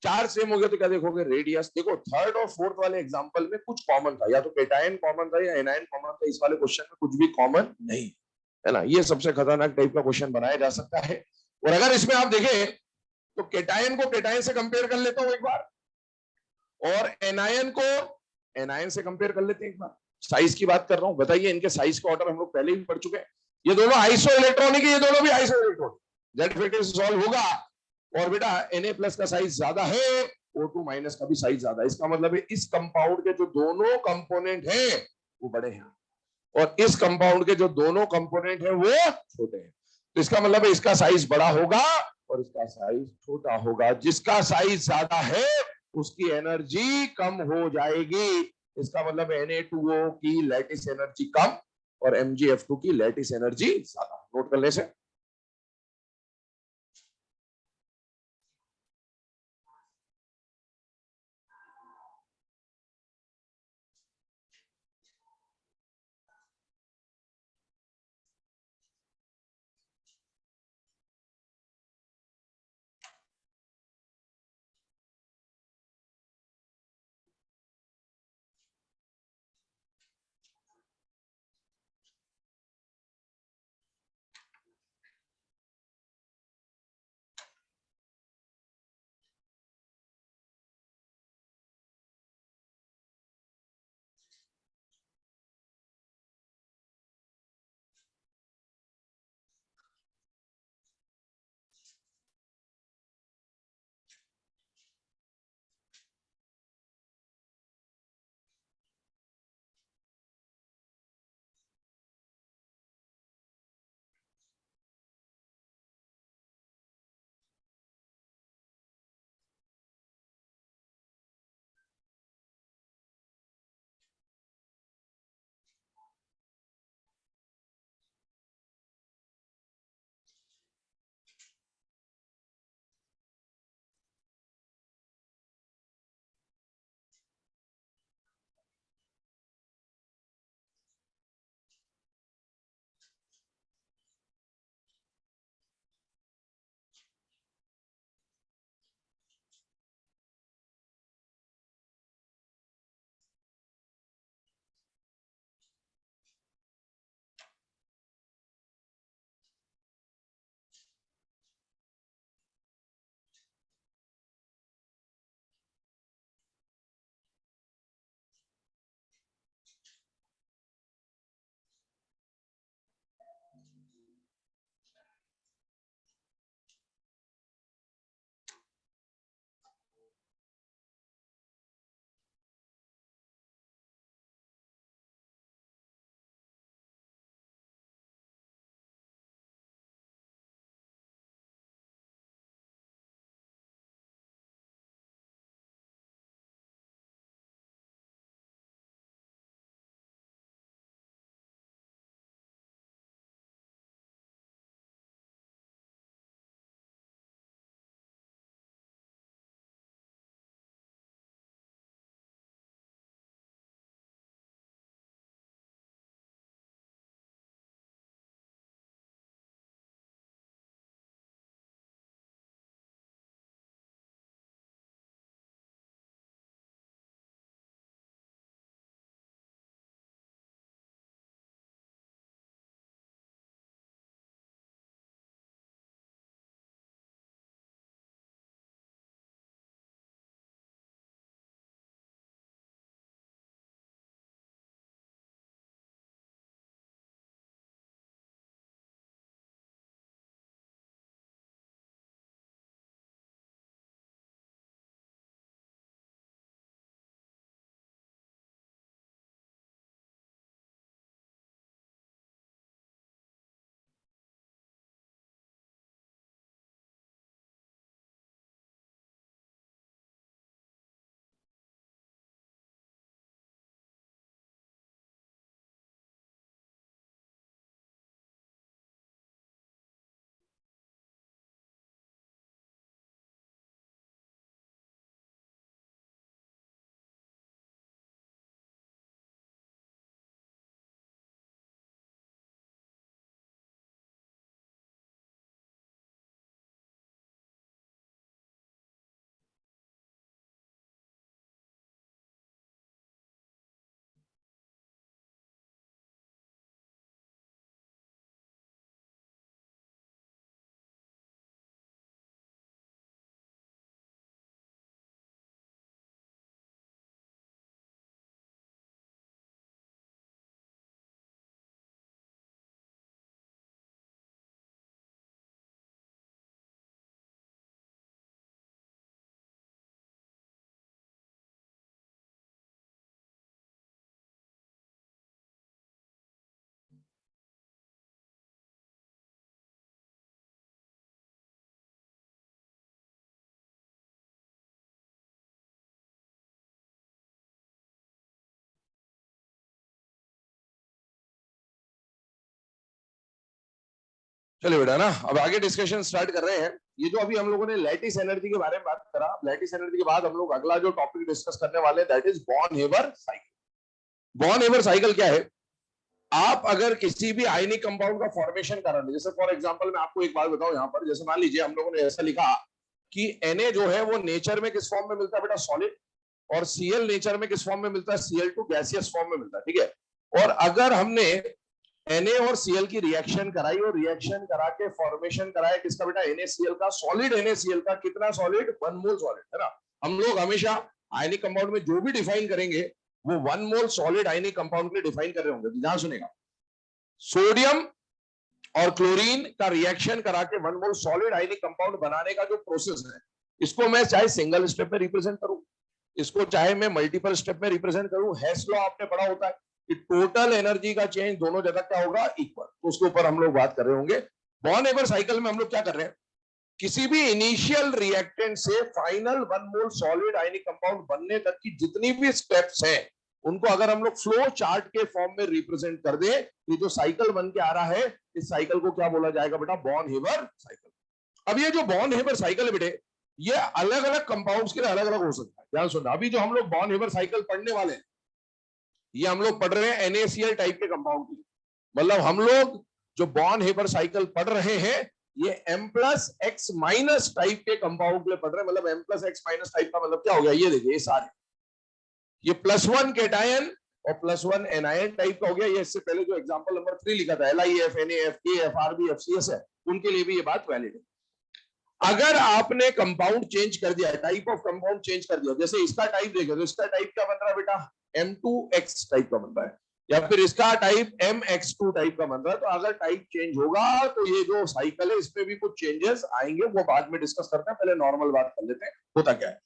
चार्ज सेम हो गया तो क्या देखोगे? रेडियस। देखो थर्ड और फोर्थ वाले एग्जांपल में कुछ कॉमन था, या तो केटायन कॉमन था या एनायन कॉमन था। इस वाले क्वेश्चन में कुछ भी कॉमन नहीं है ना। ये सबसे खतरनाक टाइप का क्वेश्चन बनाया जा सकता है। और अगर इसमें आप देखें तो केटायन को केटायन से कंपेयर कर लेता हूं एक बार, और एनायन को एनायन से कंपेयर कर लेते हैं एक बार। साइज की बात कर रहा हूं, बताइए इनके साइज का ऑर्डर हम लोग पहले भी पढ़ चुके हैं। ये दोनों आइसो इलेक्ट्रॉनिक है, ये दोनों भी आइसो इलेक्ट्रॉनिक। जेड फैक्टर से सॉल्व होगा। और बेटा Na+ का साइज ज्यादा है, O2- का भी साइज ज्यादा है। इसका मतलब है इस कंपाउंड के जो दोनों कंपोनेंट हैं वो बड़े हैं। और इस कंपाउंड के जो दोनों कंपोनेंट है वो छोटे हैं। तो इसका मतलब है इसका साइज बड़ा होगा और इसका साइज छोटा होगा। जिसका साइज ज्यादा है उसकी एनर्जी कम हो जाएगी। इसका मतलब Na2O की लैटिस एनर्जी कम और MgF2 की लैटिस एनर्जी ज्यादा। नोट कर ले से। चलिए बेटा ना, अब आगे डिस्कशन स्टार्ट कर रहे हैं। ये जो अभी हम लोगों ने लैटिस एनर्जी के बारे में बात करा, लैटिस एनर्जी के बाद हम लोग अगला जो टॉपिक डिस्कस करने वाले हैं that is Born Haber cycle. Born Haber cycle क्या है? आप अगर किसी भी आयनिक कंपाउंड का फॉर्मेशन कर रहे हैं, जैसे फॉर एग्जांपल मैं आपको एक बात बताऊं यहाँ पर, जैसे मान लीजिए हम लोगों ने ऐसा लिखा कि Na जो है वो नेचर में किस फॉर्म में मिलता है बेटा? सॉलिड। और Cl नेचर में किस फॉर्म में मिलता है? Cl2 गैसियस फॉर्म में मिलता है, ठीक है। और अगर हमने Na और Cl की रिएक्शन कराई और रिएक्शन करा के फॉर्मेशन कराया किसका बेटा? NaCl का, सॉलिड NaCl का। कितना सॉलिड? 1 मोल सॉलिड, है ना। हम लोग हमेशा आयनिक कंपाउंड में जो भी डिफाइन करेंगे वो 1 मोल सॉलिड आयनिक कंपाउंड के लिए डिफाइन कर रहे होंगे। ध्यान सुनेगा, सोडियम और क्लोरीन का रिएक्शन करा के 1 मोल सॉलिड आयनिक कंपाउंड बनाने का जो प्रोसेस है, इसको मैं चाहे सिंगल स्टेप में रिप्रेजेंट करूं, इसको चाहे मैं मल्टीपल स्टेप में रिप्रेजेंट करूं, हेस लॉ आपने पढ़ा होता है कि टोटल एनर्जी का चेंज दोनों जगह क्या होगा? इक्वल। तो उसके ऊपर हम लोग बात कर रहे होंगे। बॉर्न हेबर साइकिल में हम लोग क्या कर रहे हैं? किसी भी इनिशियल रिएक्टेंट से फाइनल 1 मोल सॉलिड आयनिक कंपाउंड बनने तक की जितनी भी स्टेप्स हैं, उनको अगर हम लोग फ्लो चार्ट के फॉर्म में रिप्रेजेंट कर दे, ये जो साइकिल बन के आ रहा है, इस साइकिल को क्या बोला जाएगा बेटा? Born Haber cycle. अब ये जो बॉर्न हेबर साइकिल है बेटे, ये अलग अलग कंपाउंड्स के लिए अलग अलग हो सकता है। ध्यान सुनना, अभी जो हम लोग बॉर्न हेबर साइकिल पढ़ने वाले हैं, ये हम लोग पढ़ रहे हैं NaCl टाइप के कंपाउंड की। मतलब हम लोग जो बॉर्न हेबर साइकिल पढ़ रहे हैं, ये M+X- टाइप के कंपाउंड के लिए पढ़ रहे हैं। मतलब M+X- टाइप का मतलब क्या हो गया? ये देखिए, ये सारे, ये +1 केटायन और +1 एनायन टाइप का हो गया। ये इससे पहले जो एग्जांपल नंबर 3 लिखा था, LiF, NaF, KF, RB, FCS है, उनके लिए भी ये बात वैलिड है। अगर आपने कंपाउंड चेंज कर दिया, टाइप ऑफ कंपाउंड चेंज कर दिया, जैसे इसका टाइप देखो तो इसका टाइप क्या बन रहा है बेटा? M2X टाइप का बन रहा है, या फिर इसका टाइप MX2 टाइप का बन रहा है। तो अगर टाइप चेंज होगा तो ये जो साइकिल है इसमें भी कुछ चेंजेस आएंगे, वो बाद में डिस्कस करते हैं। पहले नॉर्मल बात कर लेते हैं होता क्या है।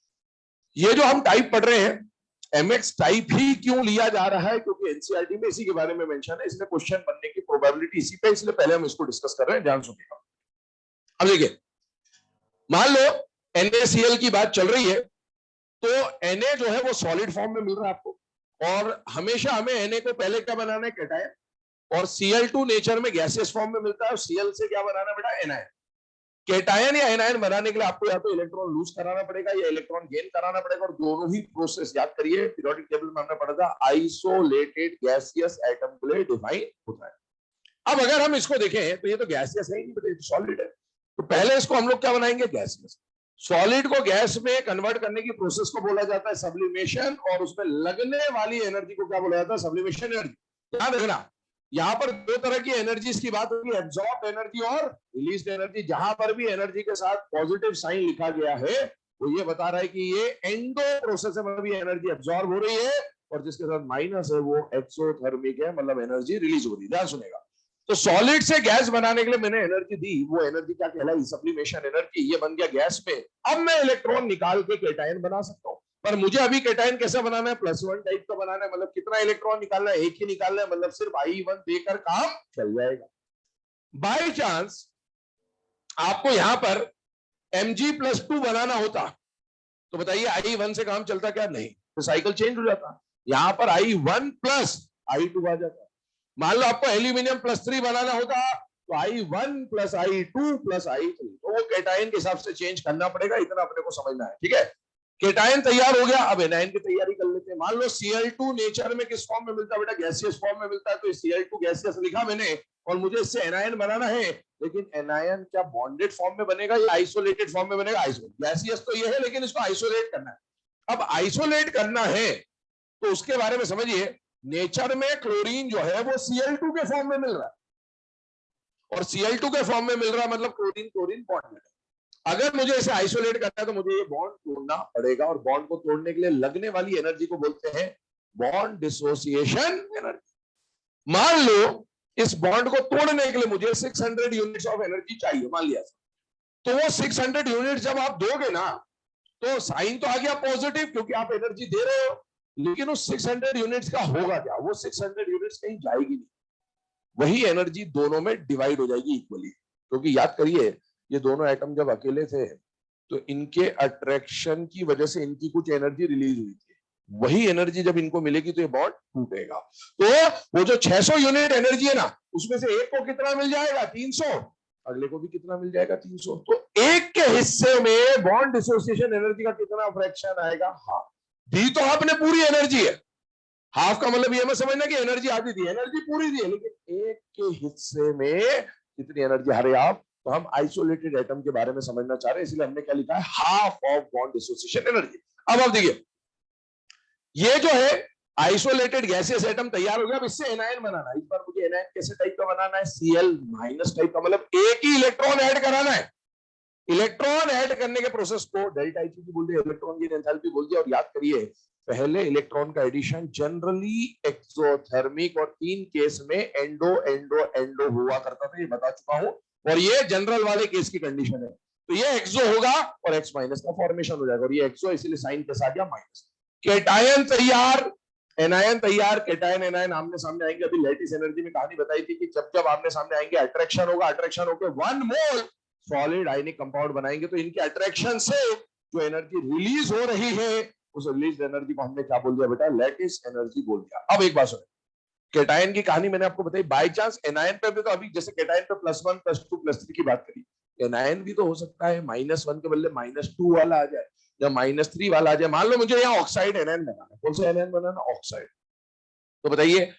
ये जो हम टाइप पढ़ रहे हैं, MX टाइप ही क्यों लिया जा रहा है? क्योंकि एनसीईआरटी में इसी के बारे में मेंशन है, इसलिए क्वेश्चन बनने की प्रोबेबिलिटी इसी पे, इसलिए पहले हम इसको डिस्कस कर रहे हैं। ध्यान सुनिएगा। अब देखिए, मान लो NaCl की बात चल रही है, तो Na जो है वो सॉलिड फॉर्म में मिल रहा है आपको, और हमेशा हमें Na को पहले क्या बनाना है? कैटायन। और Cl2 नेचर में गैसियस फॉर्म में मिलता है, और Cl से क्या बनाना है बेटा? एनायन। कैटायन या एनायन बनाने के लिए आपको या तो इलेक्ट्रॉन लूज कराना पड़ेगा या इलेक्ट्रॉन गेन कराना पड़ेगा, और दोनों ही प्रोसेस याद करिए, पीरियोडिक टेबल में हमने पढ़ा था, आइसोलेटेड गैसियस एटम के लिए डिफाइन होता है। अब अगर हम इसको देखें तो ये तो गैसियस है ही नहीं, तो सॉलिड है। तो पहले इसको हम लोग क्या बनाएंगे? गैसियस। सॉलिड को गैस में कन्वर्ट करने की प्रोसेस को बोला जाता है सब्लिमेशन, और उसमें लगने वाली एनर्जी को क्या बोला जाता है? Sublimation energy. ध्यान रखना, यहाँ पर दो तरह की एनर्जीज की बात होगी, एब्जॉर्ब एनर्जी और रिलीज एनर्जी। जहां पर भी एनर्जी के साथ पॉजिटिव साइन लिखा गया है, वो ये बता रहा है कि ये एंडो प्रोसेस में भी एनर्जी एब्जॉर्ब हो रही है, और जिसके साथ माइनस है वो एक्सोथर्मिक है, मतलब एनर्जी रिलीज हो रही है। ध्यान सुनेगा, तो सॉलिड से गैस बनाने के लिए मैंने एनर्जी दी, वो एनर्जी क्या कहलाई? Sublimation energy. ये बन गया गैस में। अब मैं इलेक्ट्रॉन निकाल के कैटायन बना सकता हूं, पर मुझे अभी कैटायन कैसा बनाना है? +1 टाइप का बनाना है। मतलब कितना इलेक्ट्रॉन निकालना है? एक ही निकालना है, मतलब सिर्फ I1 देकर काम चल जाएगा। बाय चांस आपको यहां पर Mg+2 बनाना होता, तो बताइए I1 से काम चलता क्या? नहीं, तो साइकिल चेंज हो जाता। यहां पर I1 + I2 आ जाता। मान लो आपको एल्यूमिनियम +3 बनाना होता, तो I1 + I2 + I3, तो वो कैटायन के हिसाब से चेंज करना पड़ेगा। इतना अपने को समझना है, ठीक है। कैटायन तैयार हो गया, अब एनायन की तैयारी कर लेते हैं। मान लो Cl2 नेचर में किस फॉर्म में मिलता है बेटा? गैसियस फॉर्म में मिलता है। तो Cl2 गैसियस लिखा मैंने, और मुझे इससे एनायन बनाना है, लेकिन एनायन क्या बॉन्डेड फॉर्म में बनेगा या आइसोलेटेड फॉर्म में बनेगा? आइसोलेट। गैसियस तो ये है, लेकिन इसको आइसोलेट करना है। अब आइसोलेट करना है तो उसके बारे में समझिए। नेचर में क्लोरीन जो है वो Cl2 के फॉर्म में मिल रहा है, और Cl2 के फॉर्म में मिल रहा है, मतलब क्लोरीन क्लोरीन बॉन्ड है। अगर मुझे इसे आइसोलेट करना है तो मुझे ये बॉन्ड तोड़ना पड़ेगा, और बॉन्ड को तोड़ने के लिए लगने वाली एनर्जी को बोलते हैं बॉन्ड डिसोसिएशन एनर्जी। मान लो इस बॉन्ड को तोड़ने के लिए मुझे 600 यूनिट्स ऑफ एनर्जी चाहिए, मान लिया, तो वो 600 यूनिट जब आप दोगे ना, तो साइन तो आ गया पॉजिटिव, क्योंकि आप एनर्जी दे रहे हो, लेकिन उस 600 यूनिट्स का होगा क्या? वो 600 यूनिट्स कहीं जाएगी नहीं, वही एनर्जी दोनों में डिवाइड हो जाएगी इक्वली। क्योंकि याद करिए, ये दोनों एटम जब अकेले थे तो इनके अट्रैक्शन की वजह से इनकी कुछ एनर्जी रिलीज हुई थी, वही एनर्जी जब इनको मिलेगी तो ये बॉन्ड टूटेगा। तो वो जो 600 यूनिट एनर्जी है ना, उसमें से एक को कितना मिल जाएगा? 300। अगले को भी कितना मिल जाएगा 300। तो एक के हिस्से में बॉन्ड डिसोसिएशन एनर्जी का कितना फ्रैक्शन आएगा, हाफ। दी तो आपने पूरी एनर्जी है, हाफ का मतलब ये मत समझना कि एनर्जी आधी दी, एनर्जी पूरी दी है, लेकिन एक के हिस्से में कितनी एनर्जी हारे आप। तो हम आइसोलेटेड एटम के बारे में समझना चाह रहे हैं, इसलिए हमने क्या लिखा है, half of bond dissociation energy. अब आप देखिए, ये जो है आइसोलेटेड गैसियस एटम तैयार हो गया। अब इससे एनायन बनाना है। इस बार मुझे एनायन कैसे टाइप का बनाना है, Cl माइनस टाइप का, मतलब एक ही इलेक्ट्रॉन ऐड कराना है। इलेक्ट्रॉन ऐड करने के प्रोसेस को डेल्टा Hg बोल दिया, इलेक्ट्रॉन की एंथैल्पी बोल दिया। और याद करिए, पहले इलेक्ट्रॉन का एडिशन जनरली एक्सोथर्मिक, और तीन केस में एंडो एंडो एंडो हुआ करता था, ये बता चुका हूं। और ये जनरल वाले केस की कंडीशन है। तो ये एक्सो होगा और एक्स माइनस का फॉर्मेशन हो जाएगा, और ये एक्सो इसलिए साइन कैसा आ गया, माइनस। केटायन तैयार, एनायन तैयार, केटायन एनायन आमने सामने आएंगे। अभी लैटिस एनर्जी में कहानी बताई थी कि जब जब आमने सामने आएंगे अट्रैक्शन होगा, अट्रैक्शन होकर 1 मोल सॉलिड आयनिक कंपाउंड बनाएंगे। तो इनके अट्रैक्शन से जो एनर्जी रिलीज हो रही है, उस रिलीज एनर्जी को हमने क्या बोल दिया बेटा, लैटिस एनर्जी बोल दिया। अब एक बात सुनो, केटायन की कहानी मैंने आपको बताई। बाई चांस एनायन पे भी, तो अभी जैसे केटायन पे +1 +2 +3 की बात करी, एनायन भी तो हो सकता है -1 के बदले -2 वाला आ जाए, या -3 वाला आ जाए। मान लो मुझे यहाँ ऑक्साइड एनायन बनाना है, कौन सा एनायन बनाना, ऑक्साइड। तो बताइए,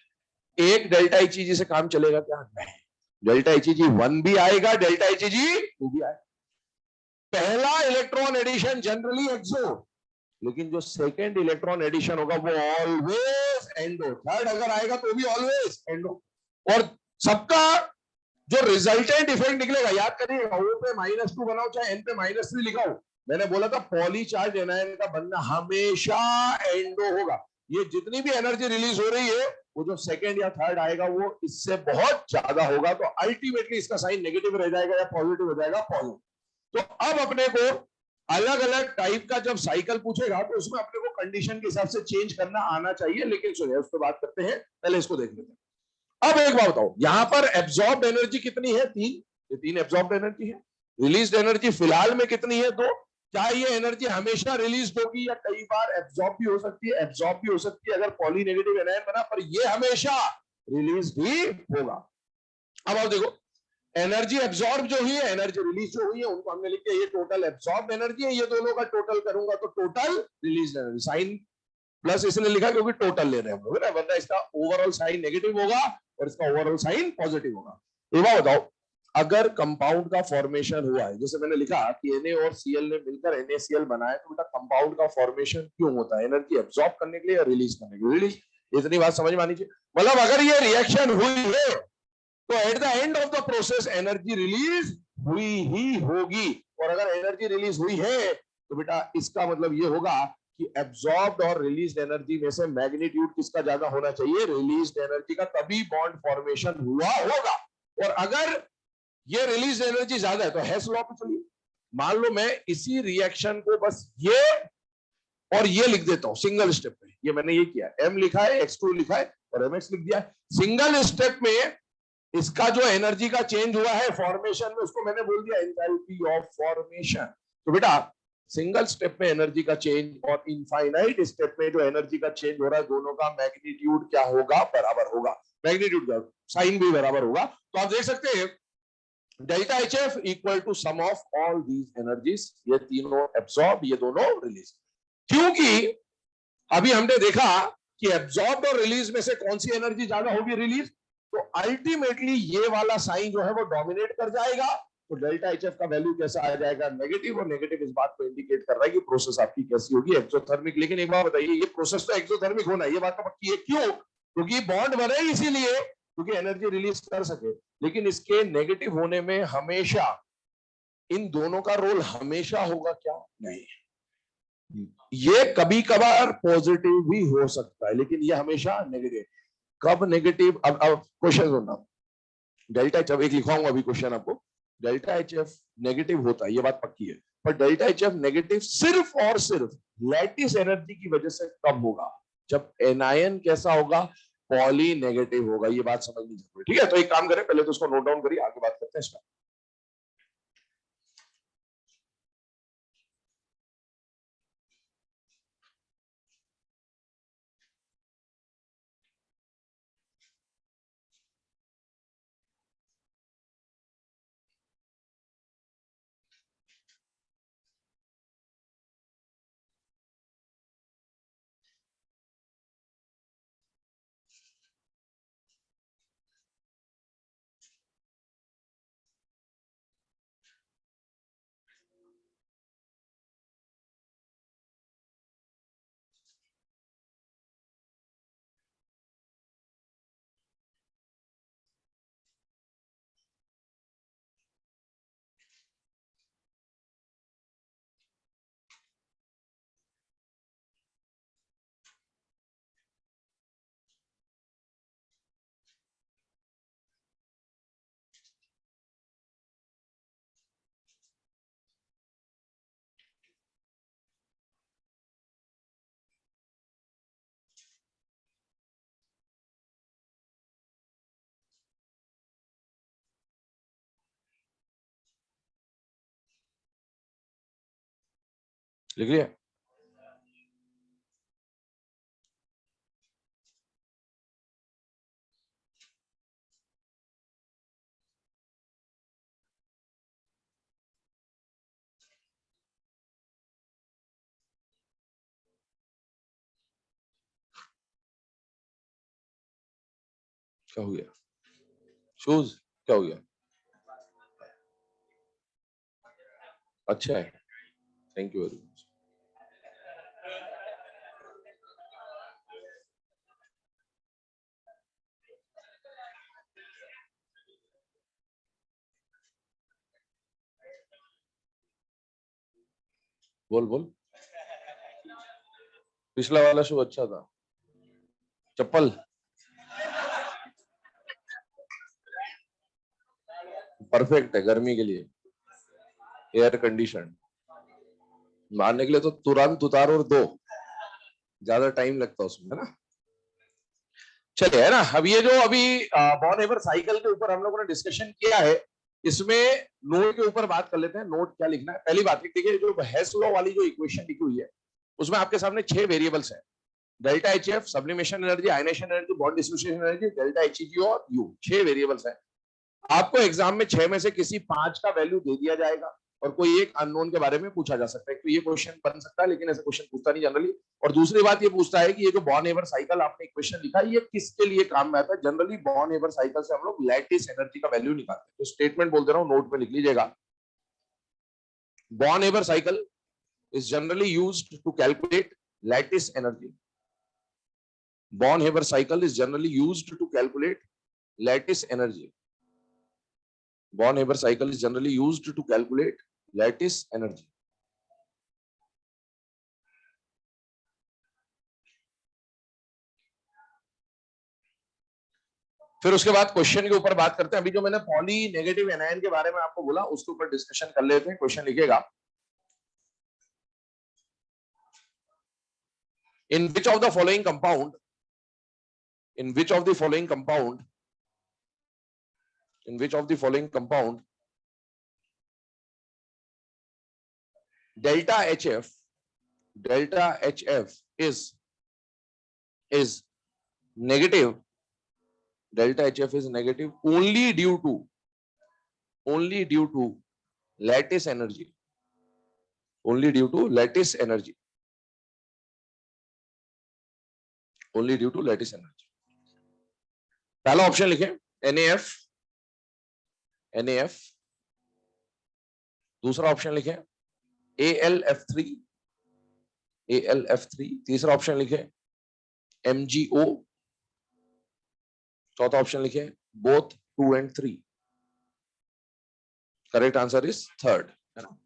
एक डेल्टा Hg से काम चलेगा क्या, नहीं। डेल्टा Hg1 भी आएगा, डेल्टा Hg2 भी आएगा। पहला इलेक्ट्रॉन एडिशन जनरली एक्सो, लेकिन जो सेकेंड इलेक्ट्रॉन एडिशन होगा वो ऑलवेज एंडो। थर्ड अगर आएगा तो भी ऑलवेज एंडो। और सबका जो रिजल्टेंट इफेक्ट निकलेगा, याद करिएगा, O पे -2 बनाओ चाहे N पे -3 लिखाओ, मैंने बोला था पॉली चार्ज एनायन का बनना हमेशा एंडो होगा। ये जितनी भी एनर्जी रिलीज हो रही है, वो जो सेकेंड या थर्ड आएगा वो इससे बहुत ज्यादा होगा। तो अल्टीमेटली इसका साइन नेगेटिव रह जाएगा या पॉजिटिव हो जाएगा, पॉजिटिव। तो अब अपने को अलग अलग टाइप का जब साइकिल पूछेगा, तो उसमें अपने को कंडीशन के हिसाब से चेंज करना आना चाहिए। लेकिन सुनिए, उस पर बात करते हैं, पहले इसको देख लेते हैं। अब एक बात बताओ, यहां पर एब्जॉर्ब एनर्जी कितनी है, 3। ये 3 एब्जॉर्ब एनर्जी है। रिलीज एनर्जी फिलहाल में कितनी है, 2। क्या ये एनर्जी हमेशा रिलीज होगी, या कई बार एब्जॉर्ब भी हो सकती है, एब्जॉर्ब भी हो सकती है अगर पॉली नेगेटिव एनायन बना, पर ये हमेशा रिलीज भी होगा। अब आप देखो, एनर्जी एब्जॉर्ब जो हुई है, एनर्जी रिलीज जो हुई है, उनको हमने लिख दिया, ये टोटल एब्जॉर्ब एनर्जी है। ये दोनों का टोटल करूंगा तो total release energy, sign plus इसने लिखा क्योंकि टोटल ले रहे हैं हम लोग ना, वरना इसका ओवरऑल साइन नेगेटिव होगा और इसका ओवरऑल साइन पॉजिटिव होगा। एक बात बताओ, अगर कंपाउंड का फॉर्मेशन हुआ है, जैसे मैंने लिखा कि Na और Cl ने मिलकर NaCl बनाया, तो बेटा कंपाउंड का फॉर्मेशन क्यों होता है, एनर्जी एब्जॉर्ब करने के लिए या रिलीज करने के लिए, रिलीज। इतनी बात समझ में आनी चाहिए। मतलब अगर ये रिएक्शन हुई है, तो at the end of the process energy release हुई ही होगी। और अगर एनर्जी रिलीज हुई है, तो बेटा इसका मतलब ये होगा कि एब्जॉर्ब्ड और रिलीज्ड एनर्जी में से मैग्नीट्यूड किसका ज्यादा होना चाहिए, रिलीज्ड एनर्जी का, तभी बॉन्ड फॉर्मेशन हुआ होगा। और अगर ये रिलीज एनर्जी ज्यादा है, तो हेस लॉ पे चलिए। मान लो मैं इसी रिएक्शन को बस ये और ये लिख देता हूं सिंगल स्टेप में, ये मैंने ये किया, M लिखा है, X2 लिखा है और MX लिख दिया है। सिंगल स्टेप में इसका जो एनर्जी का चेंज हुआ है फॉर्मेशन में, उसको मैंने बोल दिया एंथैल्पी ऑफ फॉर्मेशन। तो बेटा सिंगल स्टेप में एनर्जी का चेंज और इनफाइनाइट स्टेप में जो एनर्जी का चेंज हो रहा है, दोनों का मैग्नीट्यूड क्या होगा, बराबर होगा। मैग्नीट्यूड क्या, साइन भी बराबर होगा। तो आप देख सकते हैं delta HF equal to sum of all these energies, ये तीनों एब्सॉर्ब, ये दोनों रिलीज। क्योंकि अभी हमने देखा कि एब्सॉर्ब और रिलीज में से कौन सी एनर्जी ज्यादा होगी, रिलीज। तो अल्टीमेटली ये वाला साइन जो है वो डोमिनेट कर जाएगा। तो डेल्टा HF का वैल्यू कैसा आ जाएगा, नेगेटिव। और नेगेटिव इस बात को इंडिकेट कर रहा है कि प्रोसेस आपकी कैसी होगी, एक्सोथर्मिक। लेकिन एक बात बताइए, ये प्रोसेस तो एक्सोथर्मिक होना है, ये बात तो पक्की है। क्यों, क्योंकि बॉन्ड बने इसीलिए क्योंकि एनर्जी रिलीज कर सके। लेकिन इसके नेगेटिव होने में हमेशा इन दोनों का रोल हमेशा होगा क्या, नहीं। ये कभी कभार पॉजिटिव भी हो सकता है, लेकिन ये हमेशा नेगेटिव। कब नेगेटिव, अब क्वेश्चन सुनना। डेल्टा एच, एक लिखवाऊंगा अभी क्वेश्चन आपको। डेल्टा HF नेगेटिव होता है, ये बात पक्की है। पर डेल्टा HF नेगेटिव सिर्फ और सिर्फ लैटिस एनर्जी की वजह से कब होगा, जब एनायन कैसा होगा, पॉली नेगेटिव होगा। ये बात समझनी जरूरी है, ठीक है। तो एक काम करें, पहले तो उसको नोट डाउन करिए, आगे बात करते हैं इसमें। लिख लिया? क्या हो गया? शूज क्या हो गया? अच्छा है, थैंक यू वेरी मच। बोल बोल। पिछला वाला शू अच्छा था। चप्पल परफेक्ट है गर्मी के लिए, एयर कंडीशन। मारने के लिए तो तुरंत उतारो और दो, ज्यादा टाइम लगता है उसमें, है ना। चलिए, है ना। अब ये जो अभी बॉन एवर साइकिल के ऊपर हम लोगों ने डिस्कशन किया है, इसमें नोट के ऊपर बात कर लेते हैं। नोट क्या लिखना है? पहली बात देखिए, जो हेस लॉ वाली जो इक्वेशन लिखी हुई है, उसमें आपके सामने 6 वेरिएबल्स हैं। Delta H F, sublimation energy, ionisation energy, bond dissociation energy, delta H और यू, 6 वेरिएबल्स हैं। आपको एग्जाम में 6 में से किसी 5 का वैल्यू दे दिया जाएगा और कोई एक अननोन के बारे में पूछा जा सकता है। तो ये क्वेश्चन बन सकता है, लेकिन ऐसा क्वेश्चन पूछता नहीं जनरली। और दूसरी बात ये पूछता है कि ये जो बॉर्न एवर साइकिल आपने इक्वेशन लिखा है, ये किसके लिए काम में आता है? जनरली बॉर्न एवर साइकिल से हम लोग लैटिस एनर्जी का वैल्यू निकालते हैं। तो स्टेटमेंट बोल दे रहा हूं, नोट में लिख लीजिएगा। Born ever cycle is generally used to calculate lattice energy. Born-Haber cycle is generally used to calculate lattice energy. Born-Haber cycle is generally used to calculate lattice energy. फिर उसके बाद क्वेश्चन के ऊपर बात करते हैं। अभी जो मैंने पॉली नेगेटिव एनायन के बारे में आपको बोला, उसके ऊपर डिस्कशन कर लेते हैं। क्वेश्चन लिखिएगा, in which of the following compound, in which of the following compound, in which of the following compound delta HF is negative, delta HF is negative only due to lattice energy, only due to lattice energy, only due to lattice energy. पहला option लिखें NaF, NaF। दूसरा option लिखें AlF3, AlF3। तीसरा option लिखें MgO। चौथा option लिखें both 2 and 3। Correct answer is third, है ना।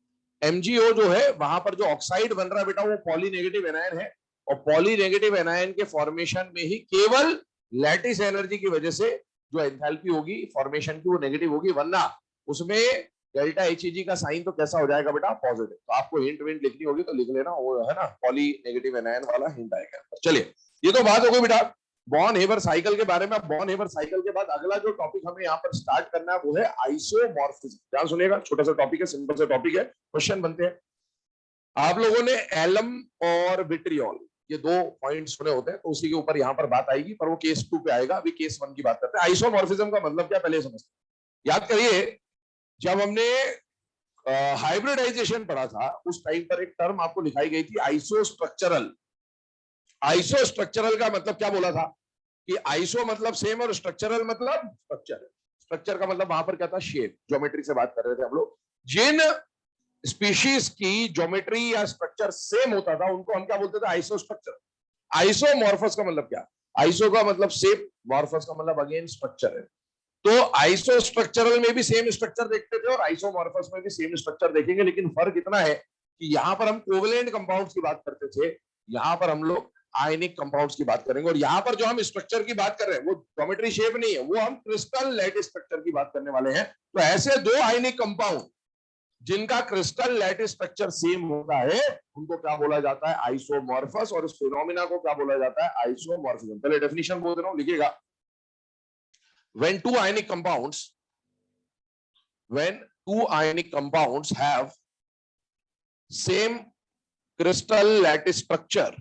MgO जो है, वहां पर जो ऑक्साइड बन रहा है बेटा, वो पॉली नेगेटिव एनायन है। और पॉली नेगेटिव एनायन के फॉर्मेशन में ही केवल लैटिस एनर्जी की वजह से जो एंथैल्पी होगी फॉर्मेशन की, वो नेगेटिव होगी, वरना उसमें डेल्टा HEG का साइन तो कैसा हो जाएगा बेटा? पॉजिटिव। तो आपको हिंट विंट लिखनी होगी तो लिख लेना, वो है ना, पॉली नेगेटिव एनायन वाला हिंट आएगा। चलिए, ये तो बात हो गई बेटा बॉर्न हेबर साइकिल के बारे में। बॉर्न हेबर साइकिल के बाद अगला जो टॉपिक हमें यहाँ पर स्टार्ट करना है वो है आइसोमॉर्फिज्म। ध्यान सुनिएगा, छोटा सा टॉपिक है, सिंपल सा टॉपिक है, क्वेश्चन बनते हैं। आप लोगों ने एलम और विट्रियोल, ये दो पॉइंट सुने होते हैं, तो उसी के ऊपर यहाँ पर बात आएगी, पर वो केस 2 पे आएगा। अभी केस 1 की बात करते हैं। आइसोमॉर्फिज्म का मतलब क्या, पहले समझते हैं। याद करिए, जब हमने हाइब्रिडाइजेशन पढ़ा था, उस टाइम पर एक टर्म आपको लिखाई गई थी, आइसोस्ट्रक्चरल। आइसोस्ट्रक्चरल का मतलब क्या बोला था कि आइसो मतलब सेम और स्ट्रक्चरल मतलब स्ट्रक्चर। स्ट्रक्चर का मतलब वहां पर क्या था? शेप, ज्योमेट्री से बात कर रहे थे हम लोग। जिन स्पीशीज की ज्योमेट्री या स्ट्रक्चर सेम होता था, उनको हम क्या बोलते थे? Iso structure. आइसोमॉर्फस का मतलब क्या? आइसो का मतलब सेम, मॉर्फस का मतलब अगेन स्ट्रक्चर है। तो आइसो स्ट्रक्चरल में भी सेम स्ट्रक्चर देखते थे और आइसोमॉर्फस में भी सेम स्ट्रक्चर देखेंगे, लेकिन फर्क इतना है कि यहां पर हम कोवेलेंट कंपाउंड्स की बात करते थे, यहां पर हम लोग आयनिक कंपाउंड्स की बात करेंगे। और यहां पर जो हम स्ट्रक्चर की बात कर रहे हैं वो ज्योमेट्री शेप नहीं है, वो हम क्रिस्टल लैटिस स्ट्रक्चर की बात करने वाले हैं। तो ऐसे दो आयनिक कंपाउंड जिनका क्रिस्टल लैटिस स्ट्रक्चर सेम होता है, उनको क्या बोला जाता है? आइसोमॉर्फस। और इस फिनोमिना को क्या बोला जाता है? आइसोमॉर्फिज्म। पहले डेफिनेशन बोल रहा हूं, लिखिएगा। when two ionic compounds have same crystal lattice structure.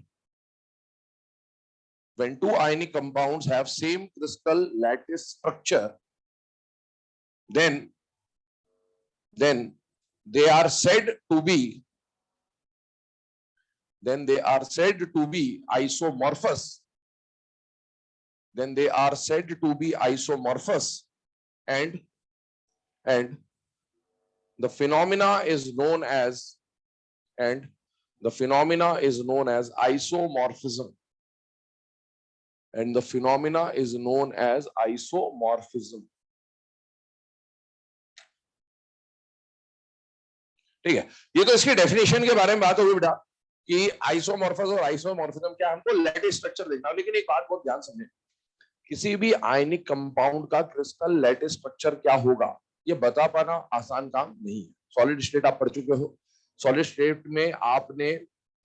When two ionic compounds have same crystal lattice structure, then they are said to be isomorphous. Then they are said to be isomorphous, and the phenomena is known as isomorphism. And the phenomena is known as isomorphism. ठीक है, ये तो इसकी definition के बारे में बात होगी बेटा कि आइसोमॉर्फस और आइसोमॉर्फिज्म क्या, हमको लैटिस स्ट्रक्चर देखना। लेकिन एक बात बहुत ध्यान समझे, किसी भी आयनिक कंपाउंड का क्रिस्टल लैटिस स्ट्रक्चर क्या होगा ये बता पाना आसान काम नहीं है। सॉलिड स्टेट आप पढ़ चुके हो, सॉलिड स्टेट में आपने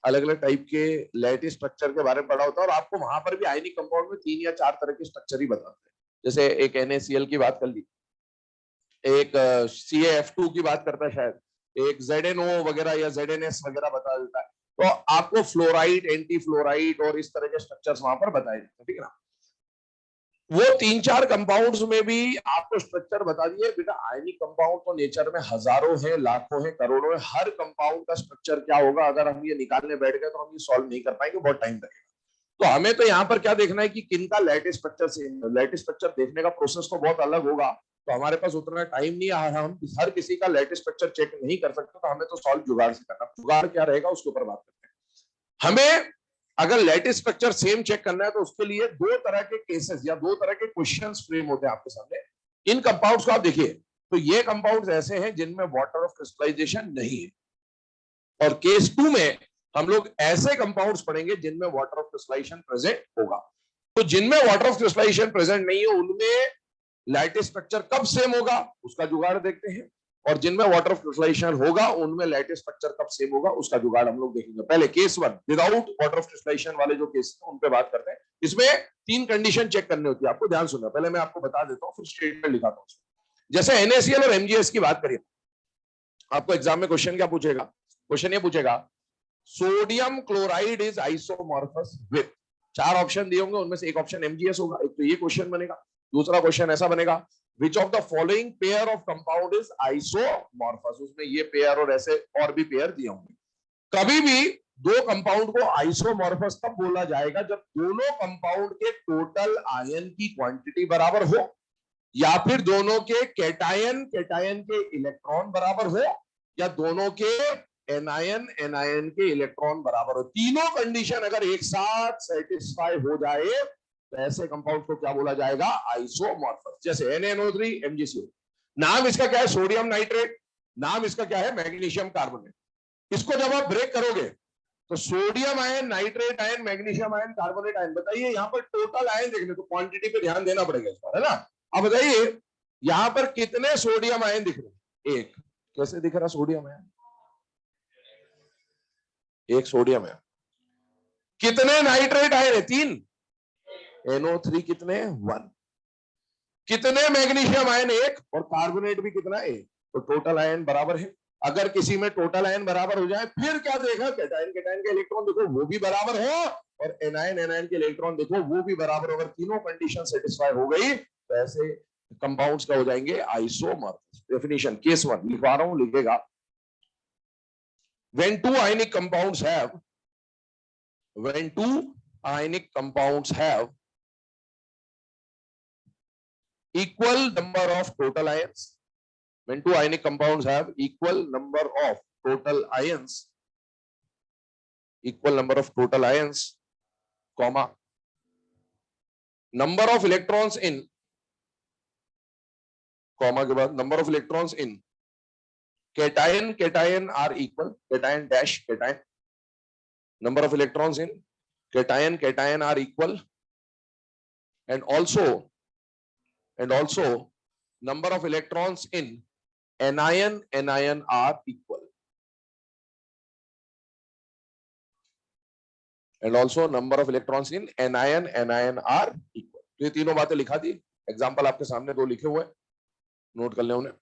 अलग अलग टाइप के लैटिस स्ट्रक्चर के बारे में पढ़ा होता है, और आपको वहां पर भी आयनिक कंपाउंड में 3 या 4 तरह के स्ट्रक्चर ही बताते हैं। जैसे एक NaCl की बात कर ली, एक CaF2 की बात करता है शायद, एक ZnO वगैरह या ZnS वगैरह बता देता है। तो आपको फ्लोराइड, एंटी फ्लोराइड और इस तरह के स्ट्रक्चर्स वहां पर बताए जाते हैं, ठीक है ना। वो 3-4 कंपाउंड्स में भी आपको स्ट्रक्चर बता दिए बेटा। आयनिक कंपाउंड तो नेचर में हजारों है, लाखों है, करोड़ों है। हर कंपाउंड का स्ट्रक्चर क्या होगा अगर हम ये निकालने बैठ गए तो हम ये सॉल्व नहीं कर पाएंगे, बहुत टाइम लगेगा। तो हमें तो यहाँ पर क्या देखना है कि किनका लैटिस स्ट्रक्चर सेम है। लैटिस स्ट्रक्चर देखने का प्रोसेस तो बहुत अलग होगा, तो हमारे पास उतना टाइम नहीं है, हम हर किसी का लैटिस स्ट्रक्चर चेक नहीं कर सकते। तो हमें तो सॉल्व जुगाड़ से करना। जुगाड़ क्या रहेगा उसके ऊपर बात करते हैं। हमें अगर लैटिस स्ट्रक्चर सेम चेक करना है तो उसके लिए 2 तरह के केसेस या 2 तरह के क्वेश्चंस फ्रेम होते हैं आपके सामने। इन कंपाउंड्स को आप देखिए, तो ये कंपाउंड्स ऐसे हैं जिनमें वाटर ऑफ क्रिस्टलाइजेशन नहीं है, और केस 2 में हम लोग ऐसे कंपाउंड्स पढ़ेंगे जिनमें वाटर ऑफ क्रिस्टलाइजेशन प्रेजेंट होगा। तो जिनमें वाटर ऑफ क्रिस्टलाइजेशन प्रेजेंट नहीं है उनमें लैटिस स्ट्रक्चर कब सेम होगा उसका जुगाड़ देखते हैं, और जिनमें वाटर ऑफ क्रिस्टलाइजेशन होगा उनमें लैटिस स्ट्रक्चर कब सेम होगा उसका जुगाड़ हम लोग देखेंगे। पहले case 1 without water of crystallisation वाले जो केस हैं उन पे बात करते हैं। इसमें 3 कंडीशन चेक करनी होती है, आपको ध्यान सुनना। पहले मैं आपको बता देता हूं, फिर स्टेटमेंट लिखाता हूं। जैसे NaCl और MgS की बात करिए, आपको एग्जाम में क्वेश्चन क्या पूछेगा, क्वेश्चन ये पूछेगा sodium chloride is isomorphous with, 4 option दिए होंगे, उनमें से एक ऑप्शन MgS होगा। एक तो ये क्वेश्चन बनेगा। दूसरा क्वेश्चन ऐसा बनेगा, which of the following pair of compound is isomorphous, उसमें ये पेयर और ऐसे और भी पेयर दिए होंगे। कभी भी 2 कंपाउंड को आइसोमॉर्फस तब बोला जाएगा जब दोनों कंपाउंड के टोटल आयन की क्वांटिटी बराबर हो, या फिर दोनों के केटायन के इलेक्ट्रॉन बराबर हो, या दोनों के एनायन के इलेक्ट्रॉन बराबर हो। तीनों कंडीशन अगर एक साथ सेटिस्फाई हो जाए तो ऐसे कंपाउंड को क्या बोला जाएगा, आइसोमॉर्फस। जैसे NaNO3 MgCl, नाम इसका क्या है, सोडियम नाइट्रेट, नाम इसका क्या है, मैग्नीशियम कार्बोनेट। इसको जब आप ब्रेक करोगे तो sodium ion, nitrate ion, magnesium ion, carbonate ion. बताइए यहाँ पर टोटल आयन देखने, तो क्वांटिटी पे ध्यान देना पड़ेगा इस बार, है ना। अब बताइए यहां पर कितने सोडियम आयन दिख रहे हैं, एक। कैसे दिख रहा सोडियम आयन, एक सोडियम है। कितने नाइट्रेट आयन है, 3। NO3 कितने, 1। कितने मैग्नीशियम आयन, 1। और कार्बोनेट भी कितना, 1। तो टोटल आयन बराबर है। अगर किसी में टोटल आयन बराबर हो जाए फिर क्या देखा, केटायन के इलेक्ट्रॉन देखो वो भी बराबर हो, और एनायन के इलेक्ट्रॉन देखो वो भी बराबर हो। अगर तीनों कंडीशन सेटिस्फाई हो गई तो ऐसे कंपाउंड्स का हो जाएंगे आइसोमॉर्फस। डेफिनेशन केस 1 लिखवा रहा हूं, लिखेगा when two ionic compounds have equal number of total ions, when two ionic compounds have equal number of total ions, comma, number of electrons in, comma के बाद number of electrons in cation are equal, cation dash cation, number of electrons in cation are equal, and also number of electrons in anion are equal, and also number of electrons in anion are equal। तो ये तीनों बातें लिखा दी। Example आपके सामने 2 लिखे हुए, note कर लें उन्हें।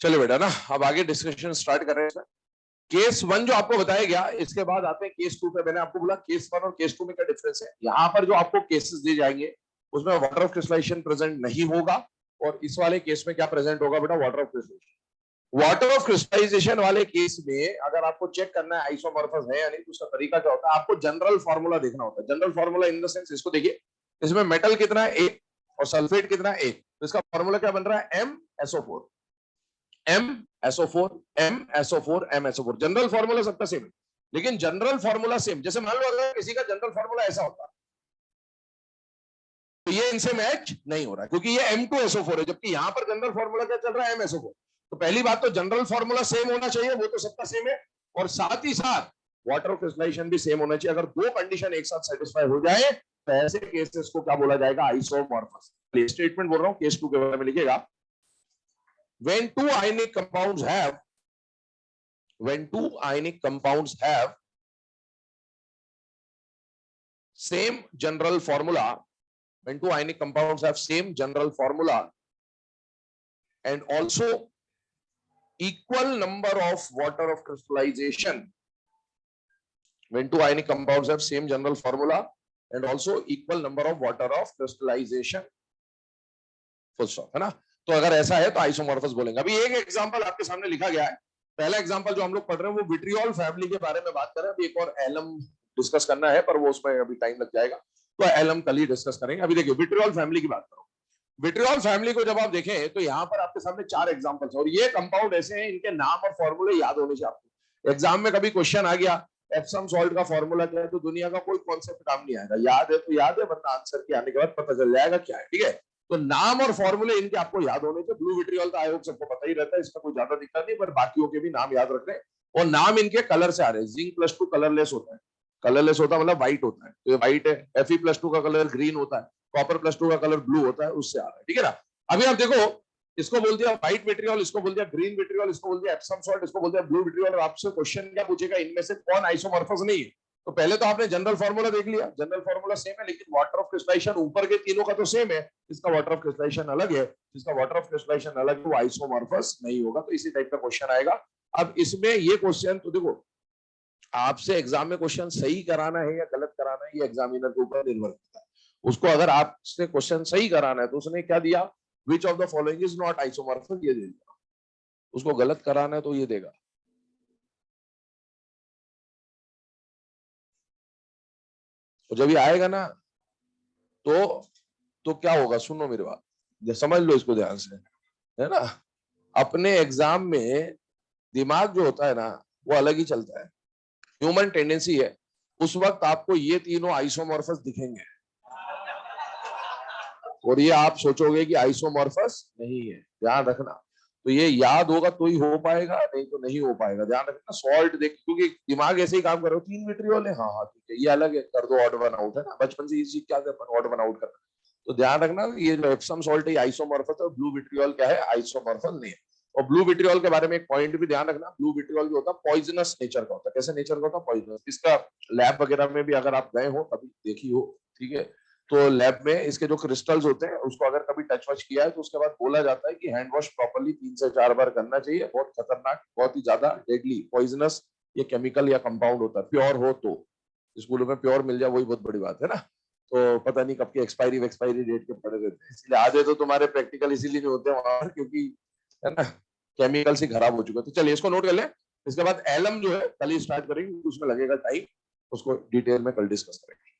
चलिए बेटा ना, अब आगे डिस्कशन स्टार्ट कर रहे हैं। केस 1 जो आपको बताया गया, इसके बाद आते हैं केस 2 पे। मैंने आपको बोला केस 1 और केस 2 में क्या डिफरेंस है। यहाँ पर जो आपको केसेस दिए जाएंगे उसमें वाटर ऑफ क्रिस्टलाइजेशन प्रेजेंट नहीं होगा, और इस वाले केस में क्या प्रेजेंट होगा बेटा, water of crystallisation. Water of crystallisation वाले केस में अगर आपको चेक करना है आइसोमॉर्फस है या नहीं, तो उसका तरीका क्या होता है, आपको जनरल फॉर्मूला देखना होता है। General formula in the sense, इसको देखिए, इसमें मेटल कितना है, एक, और सल्फेट कितना है, एक। तो इसका फॉर्मूला क्या बन रहा है, MsO4, MsO4, MsO4, MsO4। General formula सबका सेम है, लेकिन जनरल फॉर्मूला सेम, जैसे मान लो अगर किसी का जनरल फॉर्मूला ऐसा होता तो ये इनसे मैच नहीं हो रहा है, क्योंकि ये M2SO4 है, जबकि यहां पर जनरल फॉर्मूला क्या चल रहा है, MsO4। तो पहली बात तो जनरल फॉर्मूला सेम होना चाहिए, वो तो सबका सेम है, और साथ ही साथ वाटर ऑफ क्रिस्टलाइजेशन भी सेम होना चाहिए। अगर दो कंडीशन एक साथ सेटिस्फाई हो जाए तो ऐसे केसेस को क्या बोला जाएगा, आइसोमॉर्फस। स्टेटमेंट बोल रहा हूं, केस 2 के बारे में लिखिएगा। when two ionic compounds have same general formula, when two ionic compounds have same general formula and also equal number of water of crystallization, when two ionic compounds have same general formula and also equal number of water of crystallization, full stop, है ना। तो अगर ऐसा है तो isomorphous बोलेंगे। अभी एक एग्जांपल आपके सामने लिखा गया है। पहला एग्जांपल जो हम लोग पढ़ रहे हैं वो विट्रियोल फैमिली के बारे में बात कर रहे हैं। अभी एक और एलम डिस्कस करना है, पर वो उसमें अभी टाइम लग जाएगा, तो एलम कल ही डिस्कस करेंगे। अभी देखिए विट्रियोल फैमिली की बात करो। विट्रियोल फैमिली को जब आप देखें तो यहाँ पर आपके सामने 4 एग्जाम्पल्स, और ये कंपाउंड ऐसे हैं इनके नाम और फॉर्मूले याद होने चाहिए आपको। एग्जाम में कभी क्वेश्चन आ गया एप्सम सॉल्ट का फॉर्मूला क्या है, तो दुनिया का कोई कॉन्सेप्ट काम नहीं आएगा। याद है तो याद है, वरना आंसर के आने के बाद पता चल जाएगा क्या है, ठीक है। तो नाम और फॉर्मूले इनके आपको याद होने चाहिए। ब्लू विट्रियोल का आयोग सबको पता ही रहता है, इसका कोई ज्यादा दिक्कत नहीं, पर बाकियों के भी नाम याद रख रहे हैं। और नाम इनके कलर से आ रहे हैं। Zn+2 कलरलेस होता है, कलरलेस होता है मतलब व्हाइट होता है, तो ये व्हाइट है। Fe+2 का कलर ग्रीन होता है, Copper+2 का कलर ब्लू होता है, उससे आ रहा है, ठीक है ना। अभी आप देखो, इसको बोल दिया व्हाइट विट्रियोल, इसको बोल दिया ग्रीन विट्रियोल, इसको बोल दिया एप्सम सॉल्ट, इसको बोल दिया ब्लू विट्रियोल। और आपसे क्वेश्चन क्या पूछेगा, इनमें से कौन आइसोमॉर्फस नहीं है। तो पहले तो आपने जनरल फॉर्मूला देख लिया, जनरल फॉर्मूला सेम है, लेकिन वाटर ऑफ क्रिस्टलाइजेशन ऊपर के तीनों का तो सेम है, इसका वाटर ऑफ क्रिस्टलाइजेशन अलग है, जिसका वाटर ऑफ क्रिस्टलाइजेशन अलग है वो आइसोमॉर्फस नहीं होगा। तो इसी टाइप का क्वेश्चन आएगा। अब इसमें ये क्वेश्चन तो देखो, आपसे एग्जाम में क्वेश्चन सही कराना है या गलत कराना है, ये एग्जामिनर के ऊपर निर्भर करता है। उसको अगर आपसे क्वेश्चन सही कराना है तो उसने क्या दिया, which of the following is not isomorphous, ये दे दिया। उसको गलत कराना है तो ये देगा। तो जब ये आएगा ना तो क्या होगा, सुनो मेरी बात, समझ लो इसको ध्यान से, है ना। अपने एग्जाम में दिमाग जो होता है ना वो अलग ही चलता है। ह्यूमन टेंडेंसी है, उस वक्त आपको ये तीनों आइसोमॉर्फस दिखेंगे और ये आप सोचोगे कि आइसोमॉर्फस नहीं है। ध्यान रखना, तो ये याद होगा तो ही हो पाएगा, नहीं तो नहीं हो पाएगा। ध्यान रखना, सॉल्ट देख, क्योंकि दिमाग ऐसे ही काम कर रहा हो। 3 विट्रियोल है, हाँ हाँ ठीक है, ये अलग है, कर दो ऑड वन आउट, है ना। बचपन से ये चीज क्या करते हैं, ऑड वन आउट करना। तो ध्यान रखना, ये जो एप्सम सॉल्ट है आइसोमॉर्फस है, ब्लू विट्रियोल क्या है, आइसोमॉर्फस नहीं है। और ब्लू विट्रियोल के बारे में एक पॉइंट भी ध्यान रखना, ब्लू विट्रियोल जो होता है पॉइजनस नेचर का होता है। कैसे नेचर का होता है, पॉइजनस। इसका लैब वगैरह में भी अगर आप गए हो कभी देखी हो, ठीक है, तो लैब में इसके जो क्रिस्टल्स होते हैं उसको अगर कभी टच वच किया है तो उसके बाद बोला जाता है कि हैंड वॉश प्रॉपर्ली 3 से 4 बार करना चाहिए। बहुत खतरनाक, बहुत ही ज्यादा डेडली पॉइजनस ये केमिकल या कंपाउंड होता है। प्योर हो तो, स्कूलों में प्योर मिल जाए वही बहुत बड़ी बात है ना। तो पता नहीं कब की एक्सपायरी डेट के पड़े रहते हैं, इसलिए आधे तो तुम्हारे प्रैक्टिकल इसीलिए नहीं होते वहां पर, क्योंकि है ना केमिकल से खराब हो चुका है। तो चलिए इसको नोट कर लें। इसके बाद एलम जो है कल ही स्टार्ट करेंगे, उसमें लगेगा टाइम, उसको डिटेल में कल डिस्कस करेंगे।